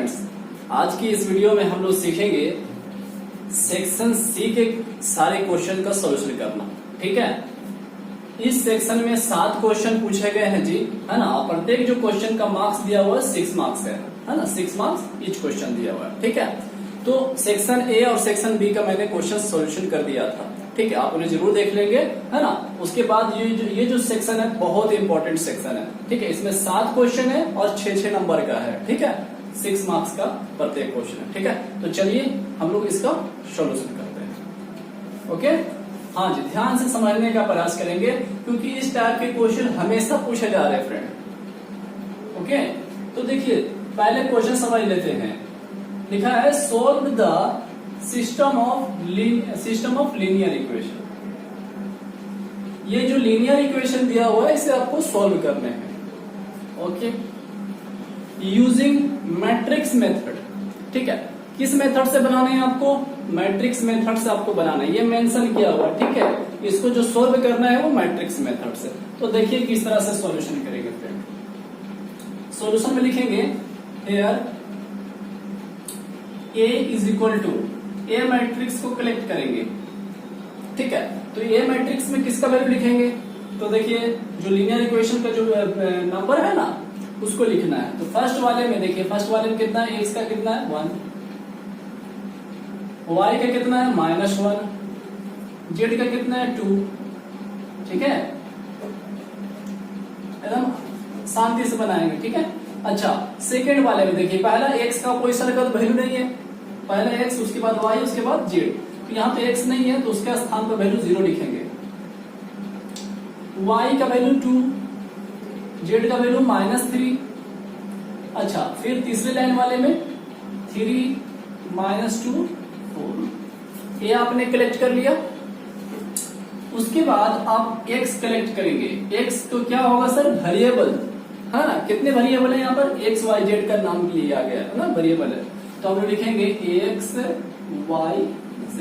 Friends, आज की इस वीडियो में हम लोग सीखेंगे सेक्शन सी के सारे क्वेश्चन का सॉल्यूशन करना। ठीक है, इस सेक्शन में 7 क्वेश्चन पूछे गए हैं जी, है ना। और प्रत्येक जो क्वेश्चन का मार्क्स दिया हुआ है 6 मार्क्स है ना। 6 मार्क्स ईच क्वेश्चन दिया हुआ है। ठीक है, तो सेक्शन ए और सेक्शन बी का मैंने क्वेश्चन सॉल्यूशन कर दिया था। ठीक है, आप उन्हें जरूर देख लेंगे, है ना। उसके बाद ये जो सेक्शन है बहुत इंपॉर्टेंट सेक्शन है। ठीक है, इसमें 7 क्वेश्चन है और 6 नंबर का है। ठीक है, 6 मार्क्स का प्रत्येक क्वेश्चन है। ठीक है, तो चलिए हम लोग इसका सॉल्यूशन करते हैं। ओके, हाँ जी, ध्यान से समझने का प्रयास करेंगे क्योंकि इस टाइप के क्वेश्चन हमेशा पूछे जा रहे हैं फ्रेंड। ओके, तो देखिए पहले क्वेश्चन समझ लेते हैं। लिखा है solve the system of linear equation. ये जो लीनियर इक्वेशन दिया हुआ है इसे आपको सॉल्व करने हैं। Okay, using matrix method. ठीक है, किस मेथड से बनाने हैं आपको? मैट्रिक्स मेथड से आपको बनाना है, ये मेंशन किया हुआ है। ठीक है, इसको जो सॉल्व करना है वो मैट्रिक्स मेथड से। तो देखिए किस तरह से सॉल्यूशन करेंगे फ्रेंड। सॉल्यूशन में लिखेंगे here A is equal to a matrix को कलेक्ट करेंगे। ठीक है, तो ए मैट्रिक्स में किसका वैल्यू लिखेंगे? तो देखिए जो लीनियर इक्वेशन का जो नंबर है ना उसको लिखना है। तो फर्स्ट वाले में देखिए, फर्स्ट वाले में कितना है? एक्स का कितना है? 1, वाई का कितना है? -1, जेड का कितना है? 2। ठीक है, एकदम शांति से बनाएंगे। ठीक है, अच्छा सेकेंड वाले में देखिए, पहला एक्स का कोई सरकत वैल्यू नहीं है, पहला एक्स, उसके बाद वाई, उसके बाद जेड। तो यहाँ पे एक्स नहीं है तो उसके स्थान पर वैल्यू 0 लिखेंगे। वाई का वैल्यू 2, जेड का वैल्यू -3। अच्छा, फिर तीसरे लाइन वाले में 3 -2 4। ये आपने कलेक्ट कर लिया। उसके बाद आप x कलेक्ट करेंगे। x तो क्या होगा सर? वेरिएबल, है ना। कितने वेरिएबल है यहाँ पर? x y z का नाम लिया गया है ना, वेरिएबल है। तो हम लोग लिखेंगे x y z।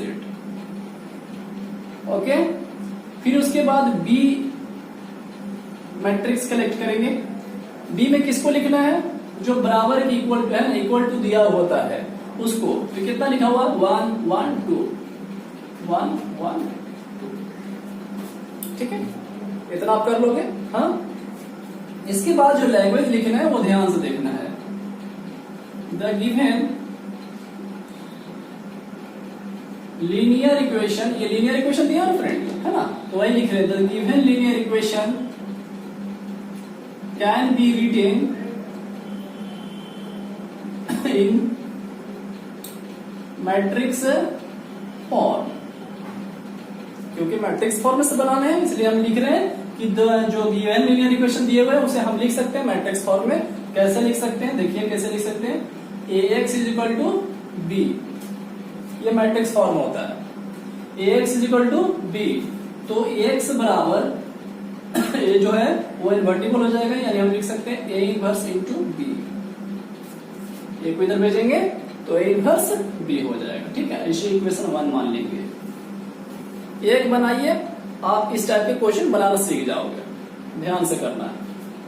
ओके, फिर उसके बाद b मैट्रिक्स कलेक्ट करेंगे। b में किसको लिखना है? जो बराबर की इक्वल है ना, इक्वल टू दिया होता है उसको। तो कितना लिखा हुआ? 1 1 2 1 1 2। ठीक है, इतना आप कर लोगे। हाँ, इसके बाद जो लैंग्वेज लिखना है वो ध्यान से देखना है। द गिवन लीनियर इक्वेशन, ये लीनियर इक्वेशन दिया ना फ्रेंड, है ना, तो वही लिख रहे हैं। The given linear equation can be written in matrix form. क्योंकि मैट्रिक्स फॉर्म से बनाना है इसलिए हम लिख रहे हैं कि जो गिवन लीनियर इक्वेशन दिए हुए हैं उसे हम लिख सकते हैं मैट्रिक्स फॉर्म में। कैसे लिख सकते हैं? देखिए कैसे लिख सकते हैं। ax is equal to b, ये मैट्रिक्स फॉर्म होता है। ax इज इक्वल टू बी, तो ax बराबर ये जो है वो इनवर्टिबल हो जाएगा, यानी हम लिख सकते हैं a इनवर्स इंटू बी। ए को इधर भेजेंगे तो a इनवर्स b हो जाएगा। ठीक है, इसे इक्वेशन 1 मान लेंगे। एक बनाइए, आप इस टाइप के क्वेश्चन बनाना सीख जाओगे। ध्यान से करना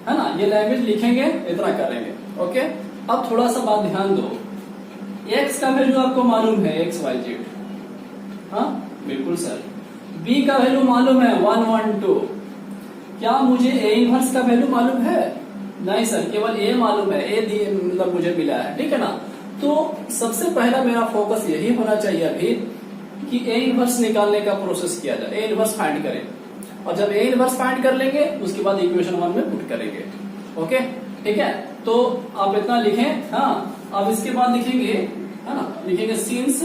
है ना। ये लैंग्वेज लिखेंगे, इतना करेंगे। ओके, अब थोड़ा सा बात ध्यान दो। x का वैल्यू आपको मालूम है, x y z। हाँ बिल्कुल सर। b का वैल्यू मालूम है 1 1 2। क्या मुझे a इनवर्स का वैल्यू मालूम है? नहीं सर, केवल a मालूम है, a मतलब मुझे मिला है। ठीक है ना, तो सबसे पहला मेरा फोकस यही होना चाहिए अभी कि a इनवर्स निकालने का प्रोसेस किया जाए। a इनवर्स फाइंड करें, और जब a इनवर्स फाइंड कर लेंगे उसके बाद इक्वेशन 1 में पुट करेंगे। ओके, ठीक है, तो आप इतना लिखें। हाँ, अब इसके बाद लिखेंगे, है ना, लिखेंगे since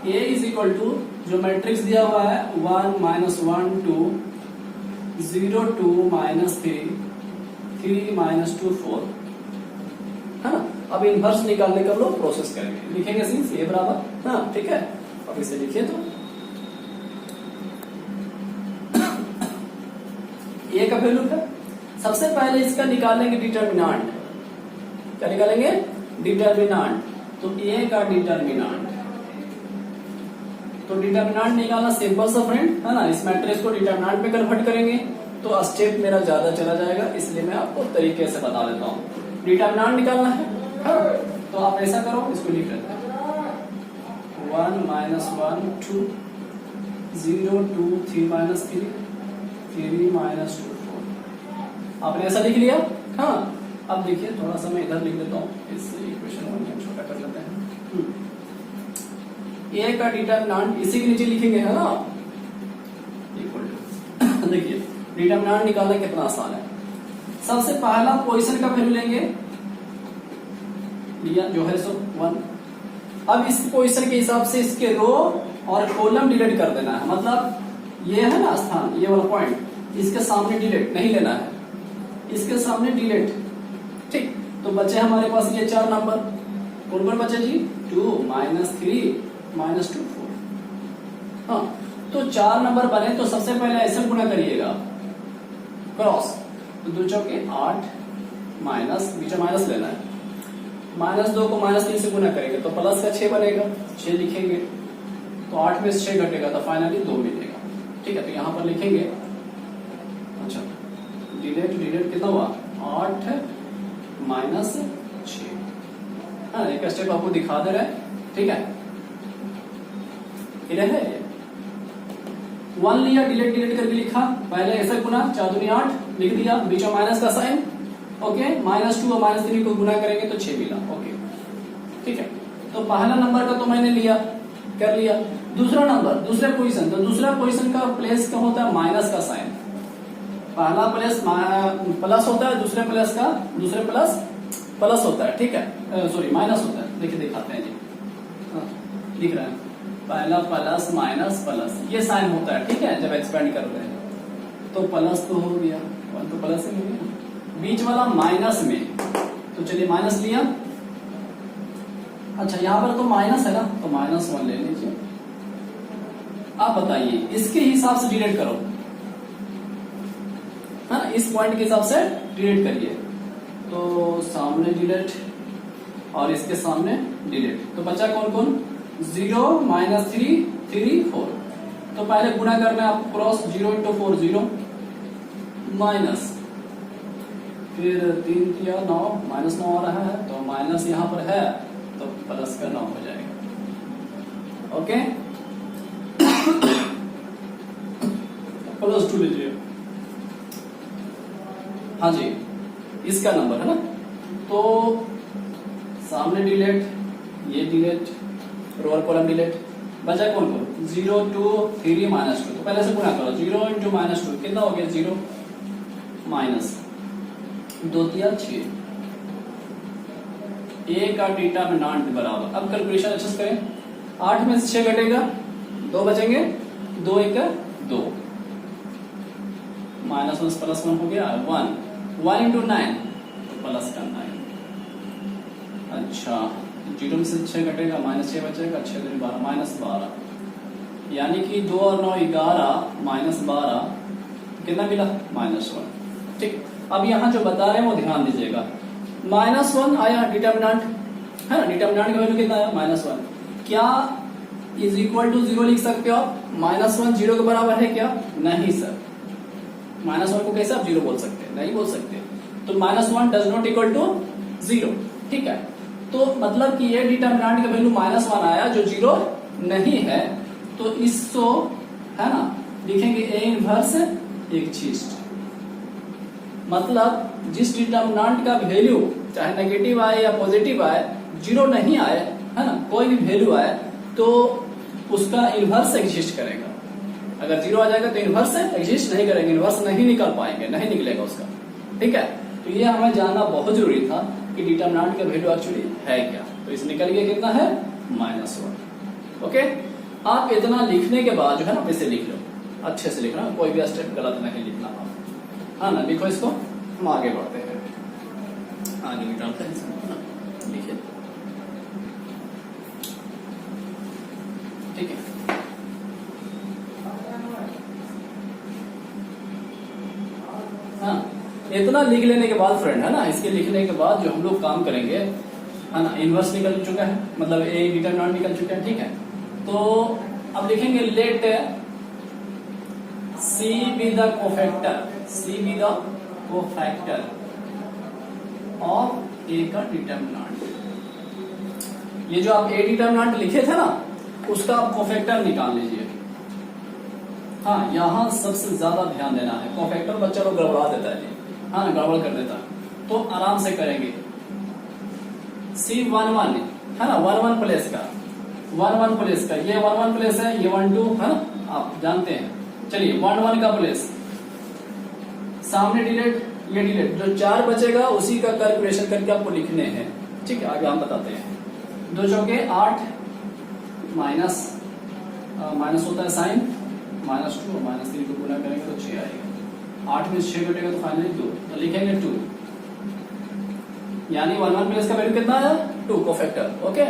a is equal to जो मैट्रिक्स दिया हुआ है 1 -1 2 0 2 -3 3 -2 4, है ना। अब इनवर्स निकालने का लोग प्रोसेस करेंगे। लिखेंगे सिंस a बराबर, हाँ ठीक है। अब इसे लिखिए तो a का वैल्यू है। सबसे पहले इसका निकालेंगे डिटर्मिनेंट। क्या निकालेंगे? डिटर्मिनेंट। तो a का डिटर्मिनेंट, तो डिटर्मिनेंट निकालना सिंपल सा फ्रेंड, है ना। इस मैट्रिक्स को डिटर्मिनेंट में कन्वर्ट करेंगे तो स्टेप मेरा ज्यादा चला जाएगा, इसलिए मैं आपको तरीके से बता देता हूँ। डिटर्मिनेंट निकालना है, हाँ? ऐसा करो, इसको लिख लेते हैं 1 -1 2 0 2 3 -3 3 -2 4। आपने ऐसा लिख लिया। हाँ, अब देखिए थोड़ा सा मैं इधर लिख देता हूँ, इस इक्वेशन को छोटा कर लेते हैं। ए का डिटरमिनेंट इसी के नीचे लिखेंगे, है ना, इक्वल टू देखिए डिटरमिनेंट निकालना कितना आसान है। सबसे पहला पोजीशन का वैल्यू लेंगे, लिया जो है सो 1। अब इस पोजीशन के हिसाब से इसके रो और कॉलम डिलीट कर देना है। मतलब ये है ना स्थान, ये वाला पॉइंट, इसके सामने डिलीट नहीं लेना है, इसके सामने डिलीट। ठीक, तो बचे हमारे पास ये 4 नंबर। कौन बचे जी? 2 -3 -2 4। हाँ, तो 4 नंबर बने तो सबसे पहले ऐसे गुना करिएगा क्रॉस, तो 2 चौके 8 माइनस, बीच में माइनस लेना है, -2 को -3 से गुना करेंगे तो प्लस का 6 बनेगा, 6 लिखेंगे तो 8 में से 6 घटेगा तो फाइनली 2 मिलेगा। ठीक है, तो यहां पर लिखेंगे, अच्छा डिलीट कितना हुआ 8 -6। हाँ, एक स्टेप आपको दिखा दे रहा है। ठीक है, क्लियर है। 1 लिया, डिलीट करके लिखा, पहले ऐसे गुना 4 दूनी 8 लिख दिया, बीच में माइनस का साइन, ओके, -2 और -3 को गुना करेंगे तो 6 मिला। ओके, ठीक है, तो पहला नंबर का तो मैंने लिया, कर लिया। दूसरा नंबर, दूसरे पोजीशन, तो दूसरा पोजीशन का प्लेस क्या होता है? माइनस का साइन। पहला प्लस होता है, दूसरे प्लस प्लस होता है। ठीक है, सॉरी माइनस होता है। देखिए दिखाते हैं जी, लिख रहे हैं पहला प्लस माइनस प्लस, ये साइन होता है। ठीक है, जब एक्सपेंड कर रहे हैं तो प्लस तो हो गया, 1 तो प्लस ही हो गया, बीच वाला माइनस में, तो चलिए माइनस लिया। अच्छा, यहां पर तो माइनस है ना, तो -1 ले लीजिए। आप बताइए इसके हिसाब से डिलीट करो, हाँ, इस पॉइंट के हिसाब से डिलीट करिए। तो सामने डिलीट और इसके सामने डिलीट, तो बचा कौन कौन? 0 -3 3 4। तो पहले गुना करना है आपको, क्रॉस 0 × 4 0 माइनस, फिर 3 किया 9 -9 आ रहा है तो माइनस यहां पर है तो प्लस का 9 हो जाएगा। ओके, +2 लीजिए। हाँ जी, इसका नंबर है ना, तो सामने डिलीट, ये डिलीट, रो और कॉलम डिलीट, बचा कौन कौन? 0 2 3 -2। तो पहले से गुना करो, 0 × -2 कितना हो गया? 0 माइनस 2 3 6। ए का डिटरमिनेंट बराबर, अब कैलकुलेशन अच्छे से करें, 8 में से 6 घटेगा, 2 बचेंगे, 2 1 2, -1 +1 हो गया 1 × 9 तो प्लस का 9। अच्छा, 0 में से 6 घटेगा, -6 बचेगा, 6 2 12 -12, यानी कि 2 और 9 11 -12 कितना मिला? -1। ठीक, अब यहाँ जो बता रहे हैं वो ध्यान दीजिएगा। -1 आया डिटरमिनेंट, है ना, डिटरमिनेंट का वैल्यू कितना आया? -1। क्या इज इक्वल टू 0 लिख सकते हो आप? -1 0 के बराबर है क्या? नहीं सर, -1 को कैसे आप 0 बोल सकते हैं? नहीं बोल सकते। तो -1 डज नॉट इक्वल टू 0। ठीक है, तो मतलब कि ये डिटरमिनेंट का वैल्यू -1 आया जो 0 नहीं है, तो इसको है ना लिखेंगे ए इनवर्स एक्सिस्ट। मतलब जिस डिटरमिनेंट का वैल्यू चाहे नेगेटिव आए या पॉजिटिव आए, 0 नहीं आए, है ना, कोई भी वैल्यू आए तो उसका इनवर्स एग्जिस्ट करेगा। अगर 0 आ जाएगा तो इनवर्स एग्जिस्ट नहीं करेगा, इनवर्स नहीं निकाल पाएंगे, नहीं निकलेगा उसका। ठीक है, तो ये हमें जानना बहुत जरूरी था कि डिटरमिनेंट का वैल्यू एक्चुअली है क्या। तो इस निकल गया कितना है? -1। ओके, आप इतना लिखने के बाद जो है ना इसे लिख लो, अच्छे से लिखना, कोई भी स्टेप गलत नहीं लिखना आप, हाँ ना, लिखो इसको। हम आगे बढ़ते हैं, आगे भी डालते हैं, लिखिए। ठीक है, हाँ, इतना लिख लेने के बाद फ्रेंड, है ना, इसके लिखने के बाद जो हम लोग काम करेंगे, है ना, इनवर्स निकल चुका है, मतलब ए डिटरमिनेंट निकल चुका है। ठीक है, तो अब लिखेंगे late C be the cofactor, C be the cofactor of A का डिटरमिनेंट। ये जो आप ए डिटर्मिनेंट लिखे थे ना, उसका आप कोफैक्टर निकाल लीजिए। हाँ, यहाँ सबसे ज्यादा ध्यान देना है, कोफैक्टर बच्चा लोग गड़बड़ा देता है, हाँ ना, गड़बड़ कर देता है। तो आराम से करेंगे। C11 है ना, 1 प्लेस का, 1 प्लेस का, ये 1 प्लेस है, ये 1 2 है ना, आप जानते हैं। चलिए 1 का प्लेस, सामने डिलेट, ये डिलेट, जो 4 बचेगा उसी का कैलकुलेशन करके आपको लिखने हैं। ठीक है, आगे हम बताते हैं। 2 चौके 8, माइनस होता है साइन, -2 और -3 को गुना करेंगे तो 6 आएगा। 8 में 6 कटेगा तो फाइनली 2, तो लिखेंगे 2, यानी 1 प्लेस का वैल्यू कितना है 2 कोफैक्टर। ओके।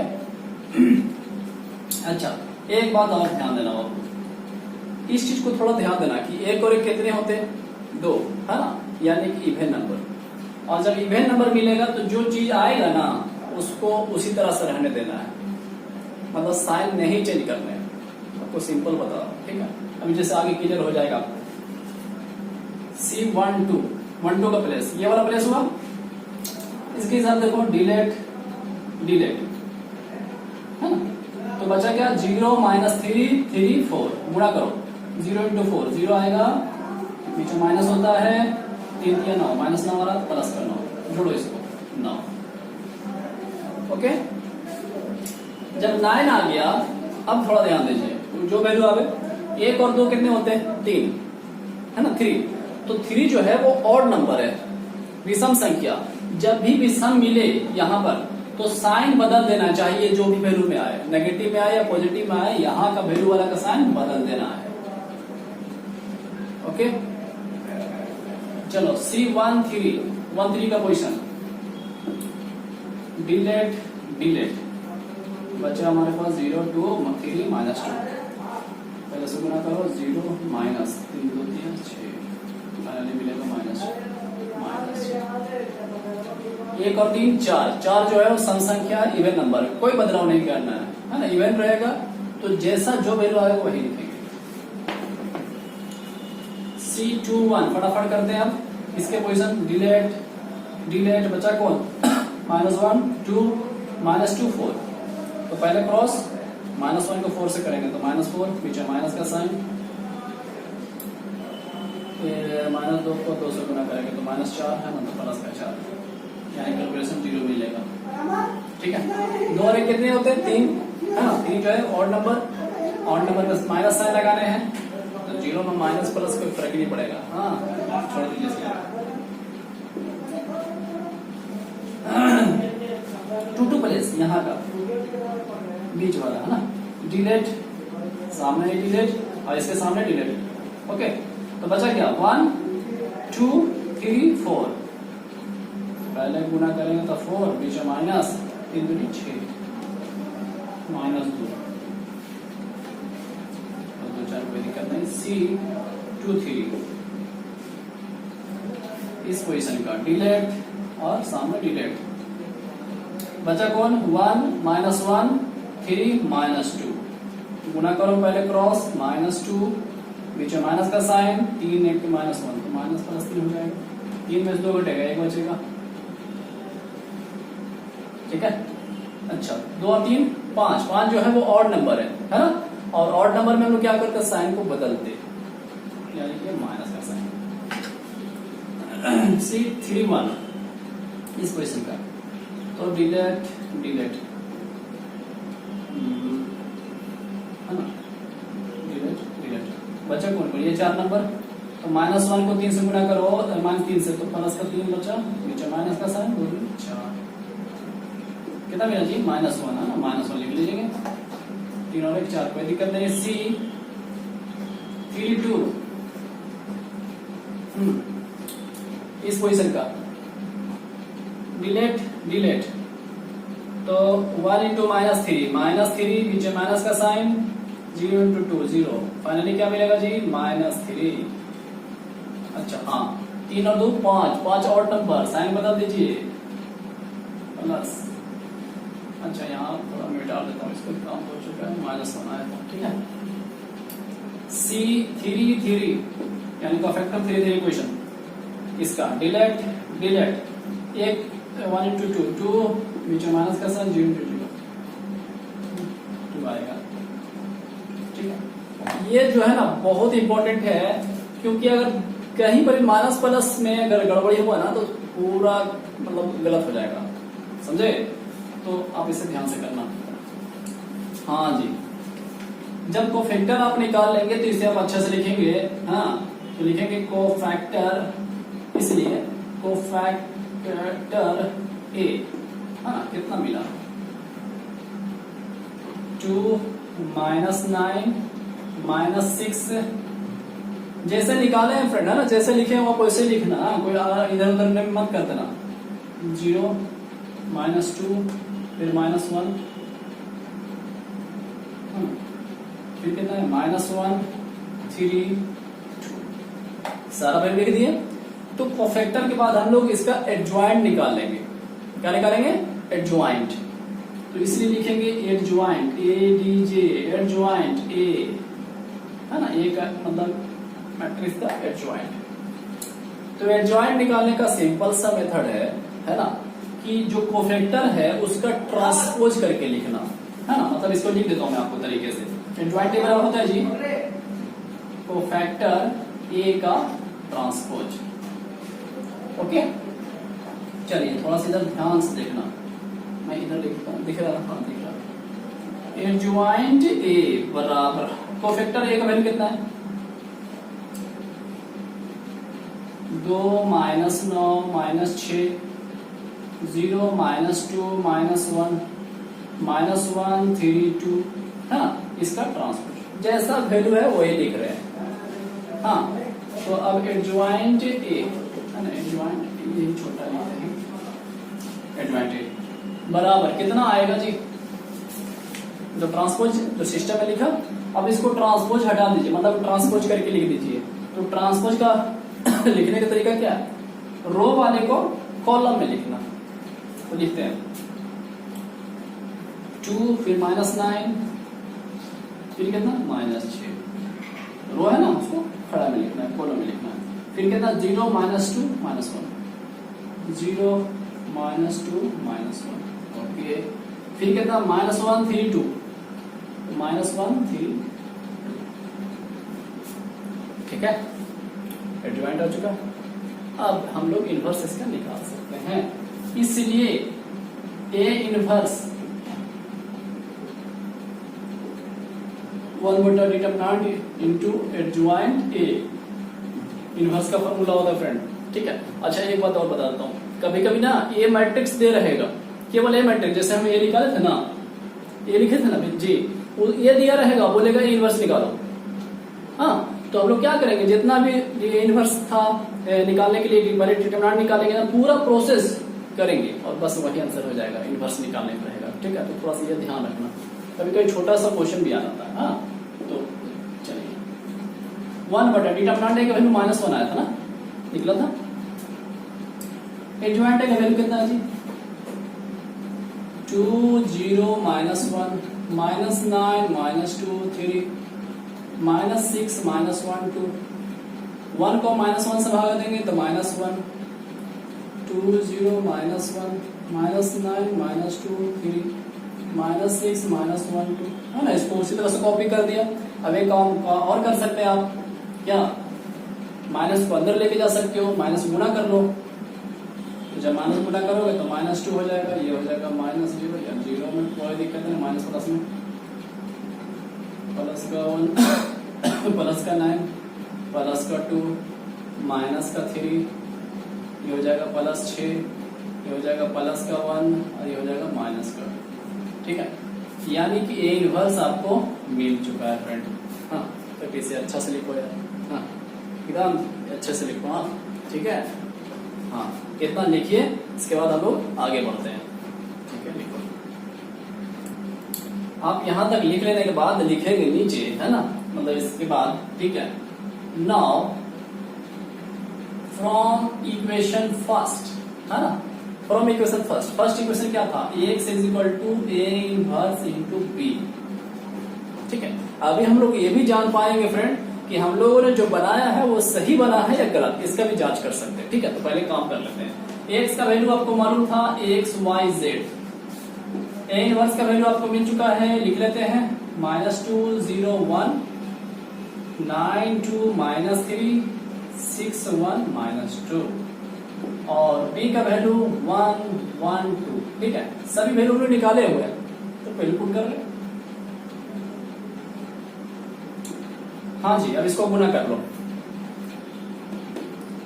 अच्छा, एक बात और ध्यान देना बाबू, इस चीज को थोड़ा ध्यान देना कि 1 और 1 कितने होते हैं 2, है ना, यानी कि इवेन नंबर। और जब इवेन नंबर मिलेगा तो जो चीज आएगा ना उसको उसी तरह से रहने देना है, मतलब साइन नहीं चेंज करने हैं। आपको सिंपल बता रहा हूं, ठीक है। अभी जैसे आगे क्लियर हो जाएगा आपको। C12, 1 2 का प्लेस, ये वाला प्लेस हुआ। इसके हिसाब देखो, डिलेट डिलेट है ना, तो बचा क्या 0 -3 3 4, गुणा करो 0 × 4, 0 आएगा, नीचे माइनस होता है, 3 3 9, -9 आ रहा, प्लस का 9, जोड़ो इसको 9। ओके, जब 9 आ गया, अब थोड़ा ध्यान दीजिए, जो वैल्यू आवे, 1 और 2 कितने होते हैं 3, है ना, 3। तो 3 जो है वो ऑड नंबर है, विषम संख्या। जब भी विषम मिले यहाँ पर तो साइन बदल देना चाहिए, जो भी वैल्यू में आए, नेगेटिव में आए या पॉजिटिव में आए, यहाँ का वैल्यू वाला का साइन बदल देना है। ओके, चलो C13 का पोजीशन, डिलेट डिलेट, बचा हमारे पास 0 2 3 -2, पहले से गुना करो 0 -3 2 3 6, फाइनली मिलेगा -2। 1 और 3 4, 4 जो है वो सम संख्या, इवन नंबर, कोई बदलाव नहीं करना है ना, इवन रहेगा तो जैसा जो वैल्यू आएगा वही लिखेंगे। C21 फटाफट करते हैं अब इसके पोजीशन, डिलेट डिलेट, बचा कौन -1 2 -2 4, तो पहले क्रॉस, -1 को 4 से करेंगे तो -4, पीछे माइनस का साइन, फिर -2 को 2 से गुना करेंगे तो -4 है ना, तो प्लस का 4, यानी कैलकुलेशन 0 मिलेगा। ठीक है, 2 और 1 कितने होते हैं 3, है ना, 3 जो है ऑड नंबर में माइनस साइन लगाने हैं, तो 0 में माइनस प्लस कोई फर्क नहीं पड़ेगा। हाँ, छोड़ दीजिए 2 प्लेस, यहाँ का बीच वाला, है ना, डिलेट, सामने डिलेट और इसके सामने डिलेट। ओके, तो बचा क्या 1 2 3 4, पहले गुना करेंगे तो 4, बीच माइनस, 3 2 6, -2, तो 2 4 कोई दिक्कत नहीं। C23 इस पोजीशन का डिलेट और सामने डिलेट, बचा कौन 1 -1 3 -2, गुना करो पहले क्रॉस, -2, बीच में माइनस का साइन, 3 1 -1, तो माइनस प्लस 3 हो जाएगा, 3 में से 2 घटेगा, 1 बचेगा। ठीक है, अच्छा 2 और 3 5, 5 जो है वो ऑड नंबर है ना, और ऑड नंबर में हम लोग क्या करते हैं साइन को बदलते, यानी कि माइनस का साइन। C31 इस पोजीशन का, तो डिलेट डिलेट, है ना, डिलेट डिलेट, बचा कौन कौन, ये 4 नंबर, तो -1 को 3 से गुना करो, -3 से, तो प्लस का 3 बचा, नीचे माइनस का साइन, 2 4, कितना मिला जी -1, है ना, -1 लिख लीजिएगा, 3 और 1 4, कोई दिक्कत नहीं। C32 इस पोजीशन का, डिलेट डिलेट, तो 1 × -3, नीचे माइनस का साइन, 0 × 2 0, फाइनली क्या मिलेगा जी -3। अच्छा हाँ, 3 और 2 5, 5 ऑड नंबर, साइन बदल दीजिए प्लस, अच्छा यहाँ थोड़ा मिटा देता हूँ इसको, काम हो चुका है, -1 आया था। ठीक है, C33 यानी का फैक्टर 3 इक्वेशन, इसका डिलेट डिलेट, 1 1 × 2 2, नीचे माइनस का साइन, 0 × 0, 2 आएगा। ठीक है, ये जो है ना बहुत इंपॉर्टेंट है, क्योंकि अगर कहीं पर माइनस प्लस में अगर गड़बड़ी हुआ ना तो पूरा मतलब गलत हो जाएगा, समझे? तो आप इसे ध्यान से करना। हाँ जी, जब कोफैक्टर आप निकाल लेंगे तो इसे आप अच्छे से लिखेंगे। हाँ, तो लिखेंगे कोफैक्टर, इसलिए कोफैक्टर ए, हाँ कितना मिला 2 -9 -6, जैसे निकाले हैं फ्रेंड, है ना, जैसे लिखे हैं आप वैसे लिखना, कोई इधर उधर मत कर देना। 0 -2 फिर -1, फिर कितना है -1 3 2, सारा वैल्यू लिख दिए। तो कोफैक्टर के बाद हम लोग इसका एडजॉइंट निकाल लेंगे। क्या निकालेंगे? एडजॉइंट। तो इसलिए लिखेंगे एडजॉइंट, ADJ, एडजॉइंट ए, है ना, ए का मतलब मैट्रिक्स का एडजॉइंट। तो एडजॉइंट निकालने का सिंपल सा मेथड है ना, कि जो कोफैक्टर है उसका ट्रांसपोज करके लिखना, है ना, मतलब इसको लिख देता हूं मैं आपको तरीके से। एडजॉइंट ए बराबर होता है जी कोफैक्टर ए का ट्रांसपोज। ओके, चलिए थोड़ा सा इधर ध्यान से देखना, मैं इधर लिखता हूं, दिख रहा है? हाँ दिख रहा है। एडजॉइंट ए बराबर कोफैक्टर ए का वैल्यू कितना है? 2 -9 -6 0 -2 -1 3 2, हाँ, इसका ट्रांसपोज जैसा वैल्यू है वही लिख रहे हैं। हाँ, तो अब एडजॉइंट ए, है ना, एडजॉइंट यही छोटा लिखते हैं, एडजॉइंट ए बराबर कितना आएगा जी? जो ट्रांसपोज जो सिस्टम में लिखा, अब इसको ट्रांसपोज हटा दीजिए, मतलब ट्रांसपोज करके लिख दीजिए। तो ट्रांसपोज का लिखने का तरीका क्या है? रो वाले को कॉलम में लिखना। तो लिखते हैं 2 फिर -9 फिर कितना -6, रो है ना, उसको खड़ा में लिखना है, कॉलम में लिखना है। फिर कितना 0 -2 -1 0 -2 -1, ओके। फिर कितना -1 3 2 -1 3 2, ठीक है, एडजॉइंट हो चुका। अब हम लोग इनवर्स इसका निकाल सकते हैं, इसलिए ए इनवर्स 1/डिटरमिनेंट इनटू एडजॉइंट ए, इनवर्स का फॉर्मूला होता है फ्रेंड। ठीक है, अच्छा एक बात और बताता हूँ, कभी कभी ना ए मैट्रिक्स दे रहेगा, केवल ए मैट्रिक्स, जैसे हम ए निकाले थे ना, ए लिखे थे ना जी, ये दिया रहेगा, बोलेगा ए इनवर्स निकालो। हाँ, तो हम लोग क्या करेंगे, जितना भी ये इनवर्स था निकालने के लिए, डिटरमिनेंट निकालेंगे ना, पूरा प्रोसेस करेंगे और बस वही आंसर हो जाएगा, इनवर्स निकालने का रहेगा। ठीक है, तो थोड़ा सा ये ध्यान रखना, कभी कभी छोटा सा क्वेश्चन भी आ जाता है। हाँ, तो चलिए 1/डिटरमिनेंट का वैल्यू -1 आया था ना, निकला था। एडजॉइंट का वैल्यू कितना है जी? 2 0 -1 -9 -2 3 -6 -1 2, 1 को -1 से भाग देंगे तो -1 2 0 -1 -9 -2 3 -6 -1 2, है ना, इसको उसी तरह से कॉपी कर दिया। अब एक काम और कर सकते हैं आप, क्या माइनस को अंदर लेके जा सकते हो, माइनस गुना कर लो। तो जब माइनस गुना करोगे तो -2 हो जाएगा, ये हो जाएगा -0, या 0 में कोई दिक्कत नहीं, माइनस प्लस में, प्लस का 1 प्लस का 9 प्लस का 2 माइनस का 3, ये हो जाएगा +6, ये हो जाएगा प्लस का 1 और ये हो जाएगा माइनस का। ठीक है, यानी कि ए इनवर्स आपको मिल चुका है फ्रेंड। हाँ, तो इसे अच्छा से लिखो यार, हाँ एकदम अच्छे से लिखो। हाँ ठीक है, हाँ कितना लिखिए, इसके बाद हम लोग आगे बढ़ते हैं। ठीक है, लिखो आप यहां तक लिख लेने के बाद लिखेंगे नीचे, है ना, मतलब इसके बाद। ठीक है, नाउ फ्रॉम इक्वेशन फर्स्ट, है ना, फ्रॉम इक्वेशन फर्स्ट इक्वेशन क्या था, Ax = A inverse into B। ठीक है, अभी हम लोग ये भी जान पाएंगे फ्रेंड कि हम लोगों ने जो बनाया है वो सही बना है या गलत, इसका भी जांच कर सकते हैं। ठीक है, तो पहले काम कर लेते हैं। Ax का वैल्यू आपको मालूम था, Ax y z, ए इनवर्स का वैल्यू आपको मिल चुका है, लिख लेते हैं -2 0 1 9 2 -3 6 1 -2 और बी का वैल्यू 1 1 2। ठीक है, सभी वैल्यू हमने निकाले हुए हैं तो पहले पुट कर ले। हाँ जी, अब इसको गुना कर लो।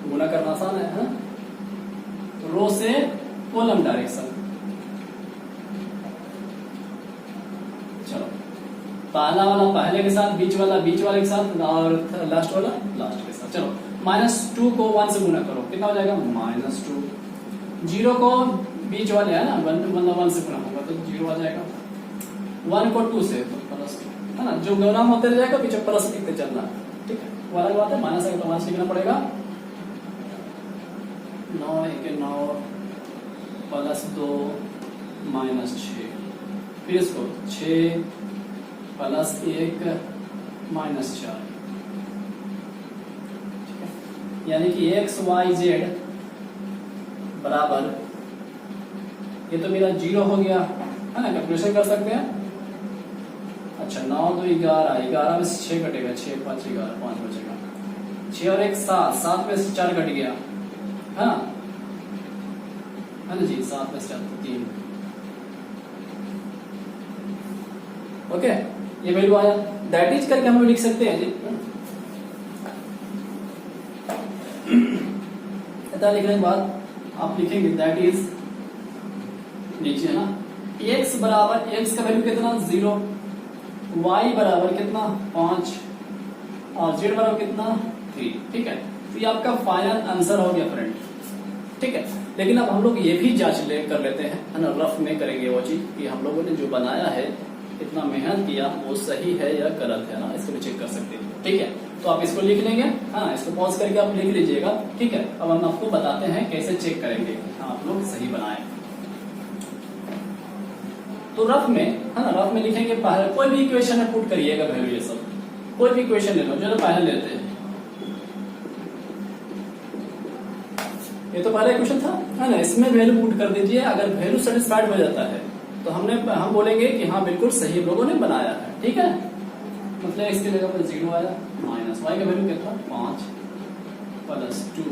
गुना करना आसान है, हाँ? रो से कॉलम डायरेक्शन। चलो, पहला वाला पहले के साथ, बीच वाला बीच वाले के साथ और लास्ट वाला लास्ट के साथ। चलो, -2 को 1 से गुना करो, कितना हो जाएगा -2। 0 को बीच वाले है ना, 1 से गुना होगा तो 0 आ जाएगा। 1 को 2 से तो प्लस है ना, जो गुना होते रह जाएगा पीछे प्लस लिखते चलना। ठीक है, वो अलग बात है, माइनस है तो माइनस लिखना पड़ेगा। 9 1 9 +2 -6, फिर इसको 6 +1 -4। ठीक है, यानी कि x y z बराबर, ये तो मेरा 0 हो गया है ना, कैलकुलेशन कर सकते हैं। अच्छा, 9 2 11, 11 में से 6 कटेगा, 6 5 11, 5 बचेगा। 6 और 1 7, 7 में से 4 कट गया, है ना जी, 7 में से 4 3। ओके, ये वैल्यू आया, दैट इज करके हम लिख सकते हैं जी। इतना लिखने के बाद आप लिखेंगे दैट इज, नीचे है ना, x बराबर, x का वैल्यू कितना 0, y बराबर कितना 5 और z बराबर कितना 3। ठीक है, तो ये आपका फाइनल आंसर हो गया फ्रेंड। ठीक है, लेकिन अब हम लोग ये भी जांच कर लेते हैं, है ना, रफ में करेंगे वो चीज कि हम लोगों ने जो बनाया है, इतना मेहनत किया, वो सही है या गलत है ना, इसको भी चेक कर सकते हैं। ठीक है, तो आप इसको लिख लेंगे, हाँ, इसको पॉज करके आप लिख लीजिएगा। ठीक है, अब हम आपको बताते हैं कैसे चेक करेंगे हाँ आप लोग सही बनाए। तो रफ में, है ना, रफ में लिखेंगे, पहले कोई भी इक्वेशन में पुट करिएगा वैल्यू, ये सब कोई भी इक्वेशन ले लो, जो पहले लेते हैं। ये तो पहला इक्वेशन था, है ना, इसमें वैल्यू पुट कर दीजिए। अगर वैल्यू सेटिस्फाइड हो जाता है तो हम बोलेंगे कि हाँ बिल्कुल सही लोगों ने बनाया है। ठीक है, मतलब x की जगह पर 0 आया, माइनस y का वैल्यू कितना 5 +2,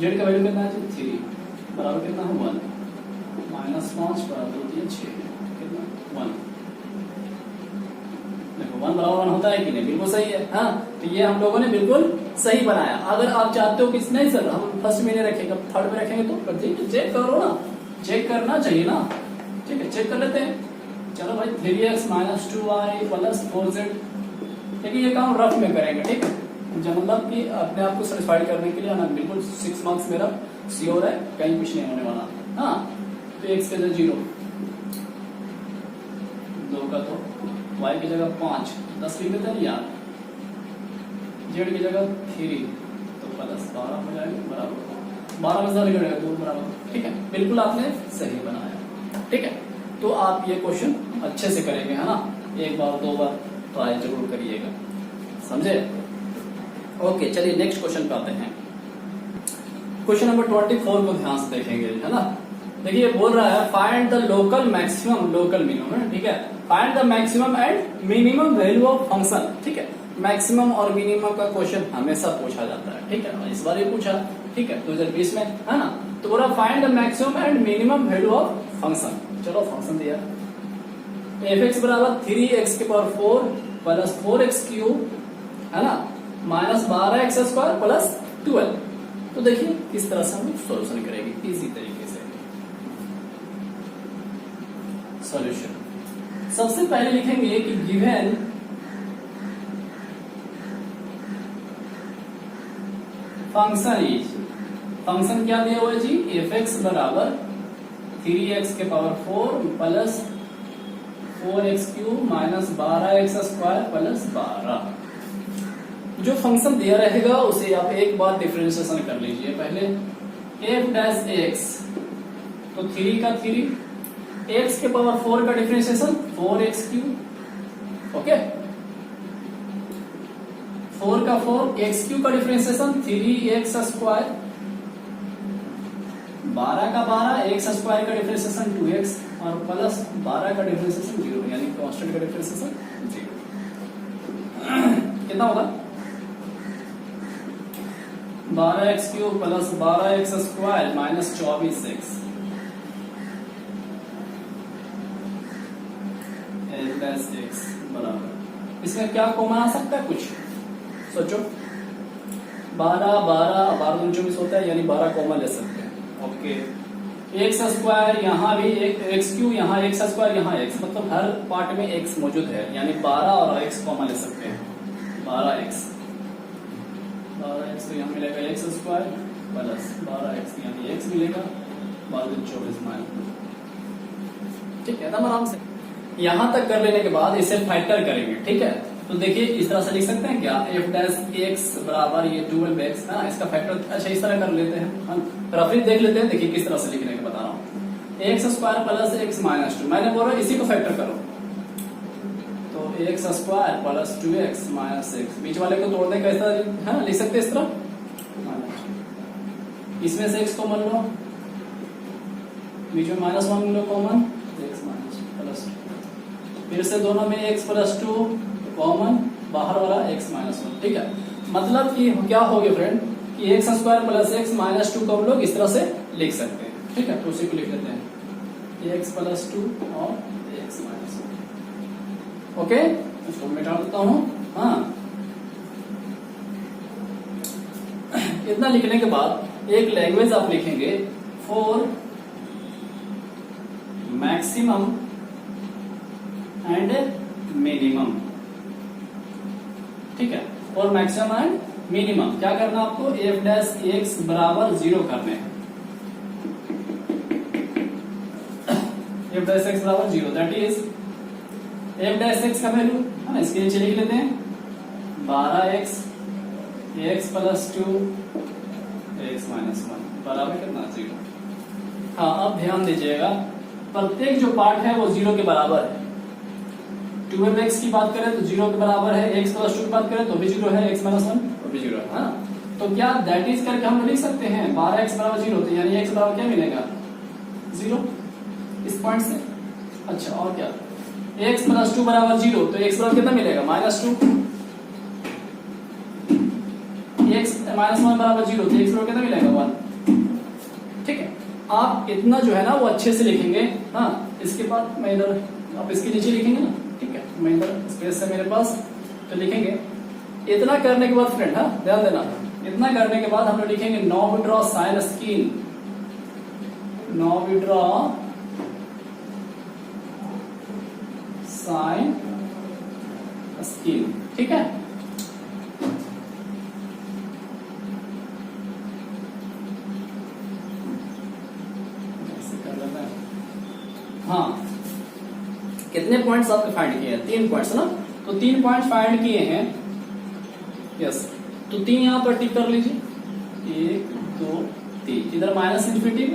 z का वैल्यू कितना है 3 बराबर कितना है 1, -5 बराबर 2 3 6 कितना 1। देखो 1 बराबर 1 होता है कि नहीं, बिल्कुल सही है। हाँ, तो ये हम लोगों ने बिल्कुल सही बनाया। अगर आप चाहते हो कि नहीं सर हम फर्स्ट में नहीं रखेंगे, थर्ड में रखेंगे, तो ठीक है, चेक करो ना, चेक करना चाहिए ना। ठीक है, चेक कर लेते हैं। चलो भाई, 3x - 2y + 4z, देखिए ये काम रफ में करेंगे। ठीक है, जब मतलब कि अपने आप को सेटिस्फाइड करने के लिए ना, बिल्कुल 6 मार्क्स मेरा श्योर है, कहीं कुछ नहीं होने वाला। हाँ, तो x की जगह 0, 2 का 2, y की जगह 5 10 लिख देते हैं यार, z की जगह 3 तो +12 हो जाएगा, बराबर 12 में से निकलेगा 2 बराबर। ठीक है, बिल्कुल आपने सही बनाया। ठीक है, तो आप ये क्वेश्चन अच्छे से करेंगे, है ना, 1 बार 2 बार ट्राई जरूर करिएगा, समझे। ओके, चलिए नेक्स्ट क्वेश्चन पे आते हैं। क्वेश्चन नंबर 24 को ध्यान से देखेंगे, है ना। देखिए बोल रहा है find the local maximum local minimum. ठीक है, find the maximum and minimum value of function. ठीक है, मैक्सिमम और मिनिमम का क्वेश्चन हमेशा पूछा जाता है। ठीक है, इस बार ये पूछा, ठीक है, 2020 में, है ना। तो बोला find the maximum and minimum value of function. चलो फंक्शन दिया, f(x) बराबर 3x⁴ + 4x³ है ना, -12x² + 12। तो देखिए किस तरह से हम सॉल्यूशन करेंगे इजी तरीके से। सॉल्यूशन सबसे पहले लिखेंगे कि गिवन फंक्शन क्या दिया हुआ है जी, f(x) बराबर 3x⁴ + 4x³ - 12x² + 12। जो फंक्शन दिया रहेगा उसे आप एक बार डिफरेंशिएशन कर लीजिए। पहले f' तो 3 का 3, x⁴ का डिफरेंशिएशन 4x³, ओके, 4 का 4, x³ का डिफरेंशिएशन 3x², 12 का 12, x² का डिफरेंशिएशन 2x और प्लस 12 का डिफरेंशिएशन 0, यानी कांस्टेंट का डिफरेंशिएशन 0। कितना होगा? 12x³ plus 12x² minus 24x x बराबर, इसमें क्या कॉमन आ सकता है? कुछ सोचो। 12 12 12 24 होता है, यानी 12 कॉमन ले सकते हैं। ओके, x² यहाँ भी एक x³ यहाँ x², यहाँ x, मतलब हर पार्ट में x मौजूद है, यानी 12 और x कॉमन ले सकते हैं। 12x तो यहाँ मिलेगा x² प्लस 12x यानी x मिलेगा, 12 माइनस, ठीक है, एकदम आराम से। यहां तक कर लेने के बाद इसे फैक्टर करेंगे, ठीक है। तो देखिए इस तरह से लिख सकते हैं क्या, f' बराबर ये 12x, हाँ इसका फैक्टर अच्छा इस तरह कर लेते हैं, रफली देख लेते हैं। देखिए किस तरह से लिखने का बता रहा हूँ, x² प्लस x माइनस 2, मैंने बोला इसी को फैक्टर करो, तो x² plus 2x minus x, बीच वाले को तोड़ दे, कैसा है लिख सकते हैं इस तरह, इसमें से x कॉमन लो, बीच में -1 लो कॉमन, x माइनस प्लस, फिर से दोनों में x प्लस 2 कॉमन, बाहर वाला x माइनस 1, ठीक है। मतलब कि क्या हो गया फ्रेंड कि x² प्लस x माइनस 2 को हम लोग इस तरह से लिख सकते हैं, ठीक है। तो उसी को लिख लेते हैं x प्लस 2 और x माइनस 1, ओके। इसको मिटा देता हूं, हाँ। इतना लिखने के बाद एक लैंग्वेज आप लिखेंगे फॉर मैक्सिमम एंड मिनिमम, ठीक है। और मैक्सिमम एंड मिनिमम क्या करना आपको, f' बराबर 0 करने हैं, f' बराबर 0, दैट इज f' का वैल्यू है ना, इसके नीचे लिख लेते हैं 12x x plus 2 x minus 1 बराबर कितना, 0। हाँ, अब ध्यान दीजिएगा प्रत्येक जो पार्ट है वो 0 के बराबर है। 12x की बात करें तो 0 के बराबर है, x प्लस 2 की बात करें तो भी 0 है, x माइनस 1 तो भी 0 है, तो क्या दैट इज करके हम लिख सकते हैं 12x बराबर 0, तो यानी x बराबर क्या मिलेगा, 0 इस पॉइंट से। अच्छा, और क्या, x प्लस 2 बराबर 0, तो x बराबर कितना मिलेगा, -2, x माइनस 1 बराबर 0, तो x बराबर कितना मिलेगा, 1, ठीक है। आप इतना जो है ना वो अच्छे से लिखेंगे, हाँ। इसके बाद मैं इधर, आप इसके नीचे लिखेंगे ना, ठीक है, मैं इधर स्पेस है मेरे पास तो लिखेंगे। इतना करने के बाद फ्रेंड, हाँ ध्यान देना, इतना करने के बाद हम लोग लिखेंगे now we draw sign scheme, now we draw sign scheme, ठीक है। हाँ, कितने पॉइंट्स आपने फाइंड किए हैं, 3 पॉइंट्स ना, तो 3 पॉइंट्स फाइंड किए हैं, यस। तो 3 यहां पर टिक कर लीजिए, 1 2 3, इधर -∞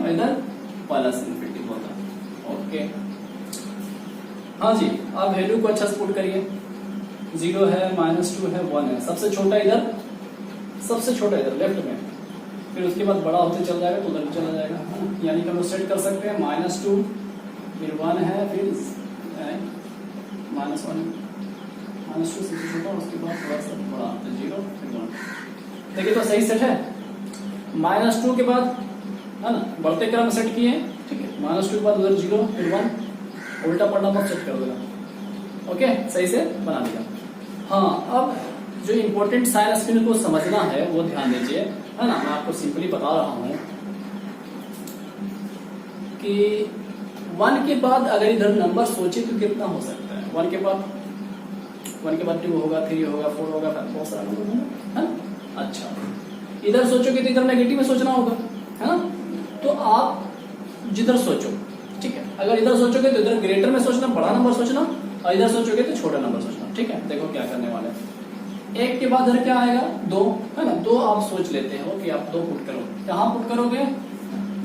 और इधर +∞ होगा, ओके। हाँ जी, आप वैल्यू को अच्छा से पुट करिए, 0 है, -2 है, 1 है, सबसे छोटा इधर, सबसे छोटा इधर लेफ्ट में, फिर उसके बाद बड़ा होते चल जाएगा तो उधर चला जाएगा, यानी कि हम लोग सेट कर सकते हैं -2, फिर 1 है, फिर -1, -2 सबसे छोटा, उसके बाद थोड़ा सा बड़ा, तो 0 फिर 1। देखिए तो सही सेट है, -2 के बाद है ना, बढ़ते क्रम सेट किए, ठीक है। -2 के बाद उधर 0 फिर 1, उल्टा पलटा मत सेट कर देना, ओके, सही से बना दिया। हाँ, अब जो इम्पोर्टेंट साइन स्क्रीन को समझना है वो ध्यान दीजिए, है ना। मैं आपको सिंपली बता रहा हूं कि 1 के बाद अगर इधर नंबर सोचे तो कितना हो सकता है, 1 के बाद 2 होगा, 3 होगा, 4 होगा, बहुत सारा नंबर होगा, है ना। अच्छा, इधर सोचोगे तो इधर नेगेटिव में सोचना होगा, है ना। तो आप जिधर सोचो, ठीक है, अगर इधर सोचोगे तो इधर ग्रेटर में सोचना, बड़ा नंबर सोचना, और इधर सोचोगे तो छोटा नंबर सोचना, ठीक है। देखो क्या करने वाले हैं, 1 के बाद इधर क्या आएगा, 2, है ना। 2 आप सोच लेते हो कि आप 2 पुट करो, कहां पुट करोगे,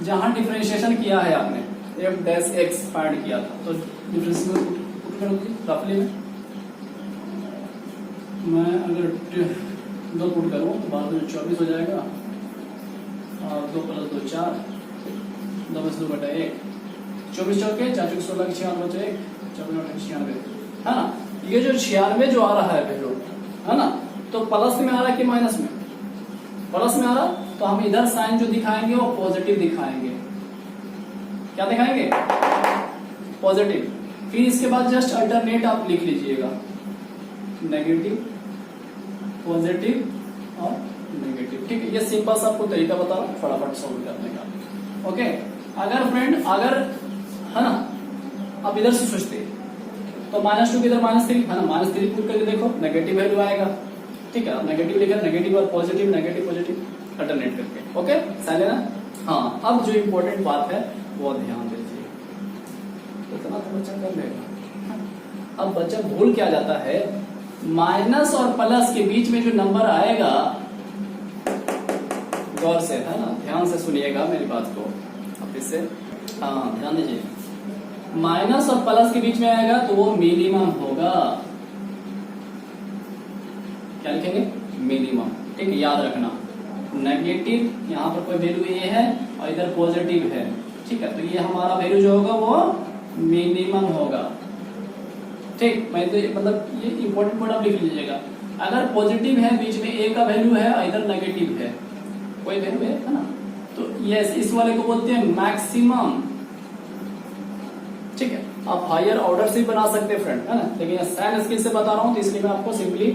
जहां डिफरेंशिएशन किया है आपने, f' फाइंड किया था, तो डिफरेंशिएशन पुट करोगे रफली में। मैं अगर 2 पुट करूं तो बाद में 24 हो जाएगा, और 2 + 2 4, 2 + 2 = 1, 24 चौके 4 चौके 16 96 बचे 96 है ना। ये जो 96 जो आ रहा है वैल्यू है ना, तो प्लस में आ रहा है कि माइनस में? प्लस में आ रहा, तो हम इधर साइन जो दिखाएंगे वो पॉजिटिव दिखाएंगे। क्या दिखाएंगे? पॉजिटिव। फिर इसके बाद जस्ट अल्टरनेट आप लिख लीजिएगा, नेगेटिव, पॉजिटिव और नेगेटिव। ठीक है, ये सिंपल सा आपको तरीका बता रहा हूं फटाफट सॉल्व करने का। ओके, अगर फ्रेंड अगर है ना आप इधर से सोचते तो -2 की इधर -3 है ना, -3 पुट करके देखो नेगेटिव वैल्यू आएगा। ठीक है, आप नेगेटिव लिखा, नेगेटिव और पॉजिटिव, नेगेटिव पॉजिटिव अल्टरनेट करके। ओके सही है ना? हाँ, अब जो इम्पोर्टेंट बात है वो ध्यान दीजिए, इतना तो बच्चा कर लेगा। अब बच्चा भूल क्या जाता है, माइनस और प्लस के बीच में जो नंबर आएगा, गौर से है ना, ध्यान से सुनिएगा मेरी बात को अब इससे, हाँ ध्यान दीजिए। माइनस और प्लस के बीच में आएगा तो वो मिनिमम होगा। क्या लिखेंगे? मिनिमम। ठीक है, याद रखना, नेगेटिव यहाँ पर कोई वैल्यू ये है और इधर पॉजिटिव है। ठीक है, तो ये हमारा वैल्यू जो होगा वो मिनिमम होगा। ठीक, मैं तो मतलब ये इंपॉर्टेंट पॉइंट आप लिख लीजिएगा। अगर पॉजिटिव है, बीच में ए का वैल्यू है और इधर नेगेटिव है, कोई वैल्यू है ना, तो ये इस वाले को बोलते हैं मैक्सिमम। ठीक है, आप हायर ऑर्डर से बना सकते हैं फ्रेंड, है ना, लेकिन साइन स्केल से बता रहा हूं तो इसलिए मैं आपको सिंपली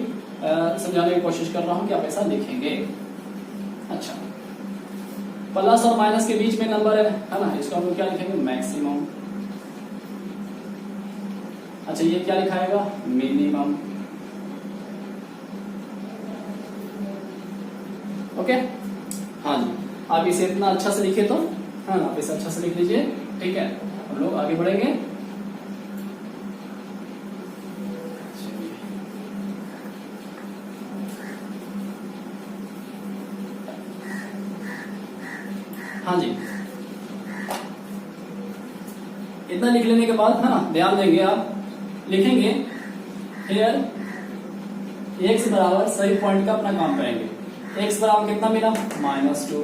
समझाने की कोशिश कर रहा हूं कि आप ऐसा लिखेंगे। अच्छा, प्लस और माइनस के बीच में नंबर है ना, इसको हम लोग क्या लिखेंगे? मैक्सिमम। अच्छा, ये क्या लिखाएगा? मिनिमम। ओके, हाँ जी, आप इसे इतना अच्छा से लिखे तो, हाँ आप इसे अच्छा से लिख लीजिए। ठीक है, हम लोग आगे बढ़ेंगे। हाँ जी, इतना लिख लेने के बाद है ना, ध्यान देंगे आप, लिखेंगे हियर x बराबर, सही पॉइंट का अपना काम करेंगे। x बराबर कितना मिला? -2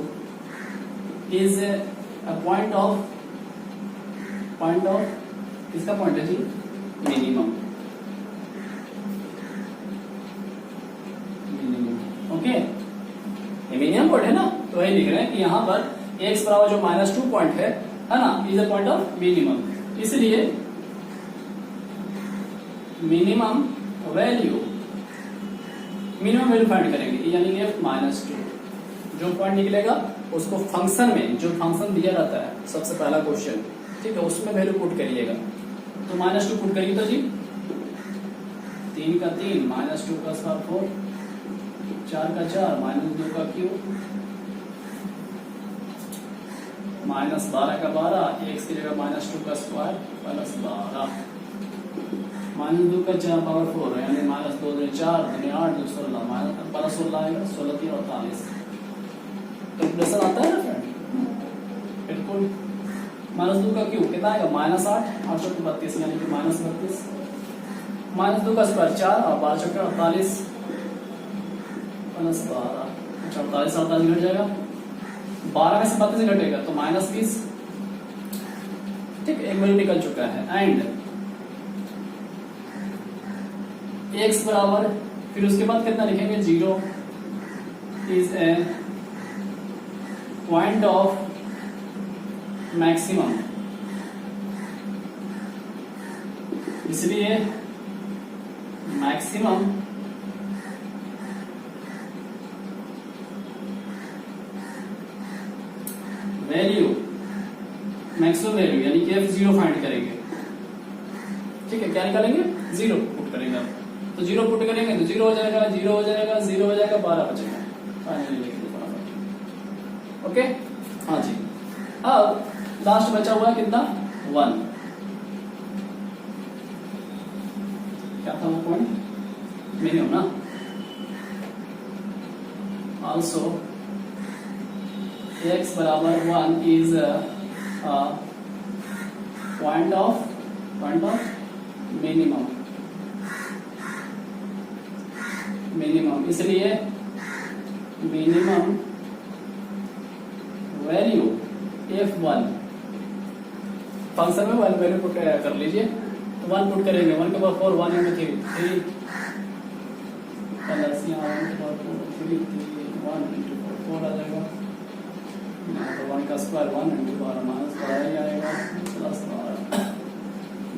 इज अ पॉइंट ऑफ किसका पॉइंट है जी? मिनिमम। ओके, ये मिनिमम पॉइंट है ना, तो वही लिख रहे हैं कि यहाँ पर x बराबर जो -2 पॉइंट है ना, is a point of minimum. इसलिए मिनिमम वैल्यू फाइंड करेंगे, यानी कि -2 जो पॉइंट निकलेगा उसको फंक्शन में, जो फंक्शन दिया रहता है सबसे पहला क्वेश्चन, ठीक है, उसमें वैल्यू पुट करिएगा। तो -2 पुट करिए तो जी, 3 का 3 -2 का 4 4 का 4 -2 का क्यूब -12 का 12, x की जगह -2 का स्क्वायर प्लस 12 -2 का 4 पावर 4 यानी -2 दूनी 4 दूनी 8 दूनी 16 प्लस 16 आएगा, 16 3 48। कैलकुलेशन आता है ना फ्रेंड, बिल्कुल। -2 का क्यूब कितना आएगा? -8 8 चौके 32 यानी कि -32, -2 का स्क्वायर 4 और 12 चौके 48 प्लस 12, 48 48 घट जाएगा, 12 में से 32 घटेगा तो -20। ठीक, एक वैल्यू निकल चुका है। एंड x बराबर, फिर उसके बाद कितना लिखेंगे? 0 is a point of maximum. इसलिए मैक्सिमम वैल्यू, मैक्सिमम वैल्यू यानी कि f0 फाइंड करेंगे। ठीक है, क्या निकालेंगे? 0 पुट करेंगे। तो 0 पुट करेंगे तो 0 हो जाएगा, 0 हो जाएगा, 0 हो जाएगा, 12 बचेगा। फाइनली लिख दो फटाफट। ओके, हाँ जी। अब लास्ट बचा हुआ कितना? 1। क्या था वो पॉइंट? मिनिमम ना। ऑल्सो x बराबर 1 इज पॉइंट ऑफ मिनिमम। इसलिए मिनिमम वैल्यू f1 फंक्शन में वैल्यू पुट कर लीजिए। तो 1 पुट करेंगे, 1 के पावर 4, 1 into 3 प्लस यहाँ 1 के पावर 3 1 into 4 आ जाएगा। यहाँ तो 1 का स्क्वायर 1 into 12 माइनस 12 ही आएगा, प्लस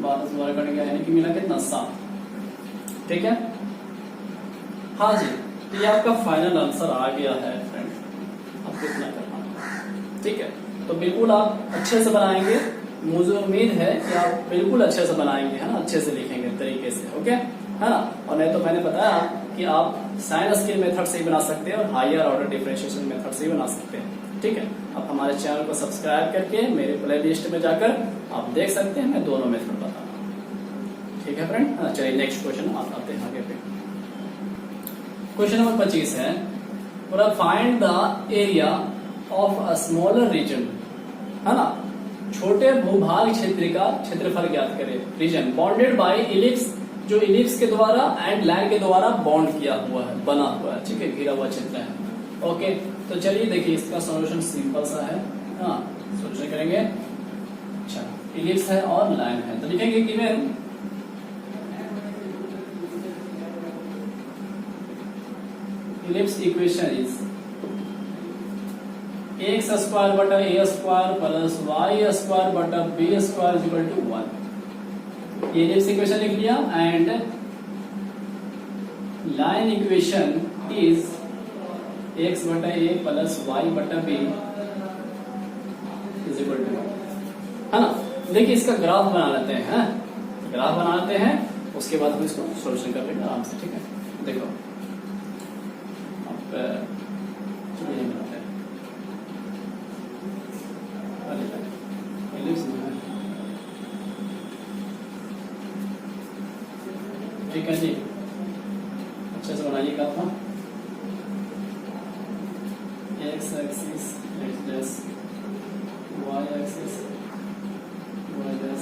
12 12 कट गया, यानी कि मिला कितना 7। ठीक है, हाँ जी, ये आपका फाइनल आंसर आ गया है फ्रेंड। अब कितना करना, ठीक है। तो बिल्कुल आप अच्छे से बनाएंगे, मुझे उम्मीद है कि आप बिल्कुल अच्छे से बनाएंगे, है ना, अच्छे से लिखेंगे तरीके से, ओके, है ना। और नहीं तो मैंने बताया कि आप साइन स्केल मेथड से ही बना सकते हैं और हायर ऑर्डर डिफरेंशिएशन मेथड से ही बना सकते हैं। ठीक है, आप हमारे चैनल को सब्सक्राइब करके मेरे प्ले लिस्ट में जाकर आप देख सकते हैं, मैं दोनों मेथड बताऊंगा। ठीक है फ्रेंड, चलिए नेक्स्ट क्वेश्चन आते हैं आगे पे। क्वेश्चन नंबर 25 है, पूरा find the area of a smaller region, है ना, छोटे भूभाग क्षेत्र का क्षेत्रफल ज्ञात करें। रीजन बॉन्डेड बाय इलिप्स, जो इलिप्स के द्वारा एंड लाइन के द्वारा बॉन्ड किया हुआ है, बना हुआ है, ठीक है, घिरा हुआ क्षेत्र है। ओके, तो चलिए देखिए इसका सॉल्यूशन सिंपल सा है, हाँ, सोल्यूशन करेंगे। अच्छा, इलिप्स है और लाइन है, तो लिखेंगे given ellipse equation is x square बटा a square plus y square बटा b square is equal to 1। ये इलिप्स इक्वेशन लिख लिया। And line equation is x बटा ए प्लस वाई बटा बी इज इक्वल टू 1, है ना। देखिए इसका ग्राफ बना लेते हैं, ग्राफ बना लेते हैं, उसके बाद हम इसको सोल्यूशन कर लेंगे आराम से। ठीक है, देखो ठीक है जी, अच्छे से बनाइएगा आप। X axis x dash, y axis y dash,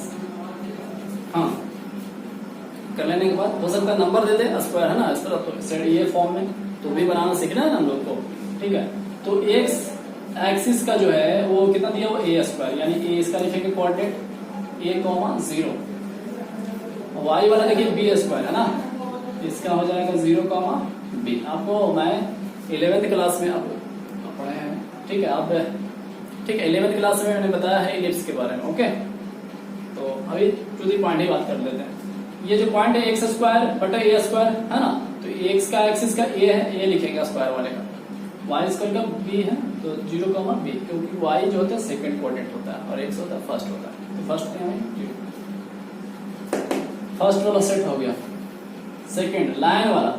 हाँ, कर लेने के बाद हो सकता है नंबर दे दे स्क्वायर, है ना, इस तरह तो सेट ये फॉर्म में तो भी बनाना सीखना है ना हम लोग को। ठीक है, तो एक्स एक्सिस का जो है वो कितना दिया, वो ए स्क्वायर, यानी ए इसका लिखेंगे कोऑर्डिनेट ए कॉमा 0। वाई वाला देखिए बी स्क्वायर, है ना, इसका हो जाएगा 0 कॉमा बी। आपको मैं 11th क्लास में आप पढ़े हैं, ठीक है, आप ठीक है 11th क्लास में मैंने बताया है इलिप्स के बारे में। ओके, तो अभी टू दी पॉइंट ही बात कर लेते हैं। ये जो पॉइंट है एक्स स्क्वायर बटा ए स्क्वायर, है ना, तो एक्स का एक्सिस का ए है, ए लिखेंगे स्क्वायर वाले का, वाई स्क्वायर का बी है, तो 0 कॉमा बी, क्योंकि वाई जो होता है सेकंड कोऑर्डिनेट होता है और एक्स होता है फर्स्ट होता है, तो फर्स्ट क्या है, फर्स्ट वाला सेट हो गया। सेकंड लाइन वाला,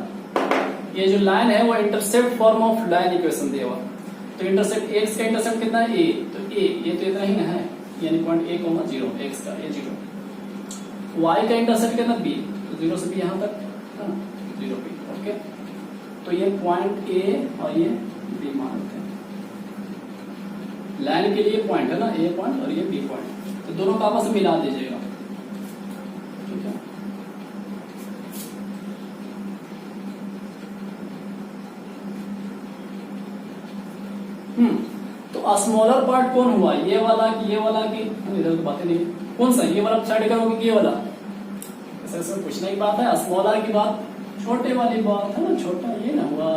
ये जो लाइन है वो intercept form of line equation दिया हुआ, तो इंटरसेप्ट एक्स का इंटरसेप्ट कितना है, ए, तो ए ये तो इतना ही ना है, यानी पॉइंट ए कॉमा 0, एक्स का ए 0। वाई का इंटरसेप्ट कितना बी, तो 0 से बी यहाँ तक, 0 बी। ओके, तो ये पॉइंट ए और ये बी मानते हैं, लाइन के लिए पॉइंट है ना, ए पॉइंट और ये बी पॉइंट, तो दोनों को आपस में मिला दीजिएगा। ठीक है, तो स्मॉलर पार्ट कौन हुआ, ये वाला कि ये वाला कि, इधर तो बातें नहीं, कौन सा, ये वाला साइड करोगे कि ये वाला, ऐसा पूछने की बात है। स्मॉलर की बात छोटे वाली बात है ना, छोटा ये ना हुआ,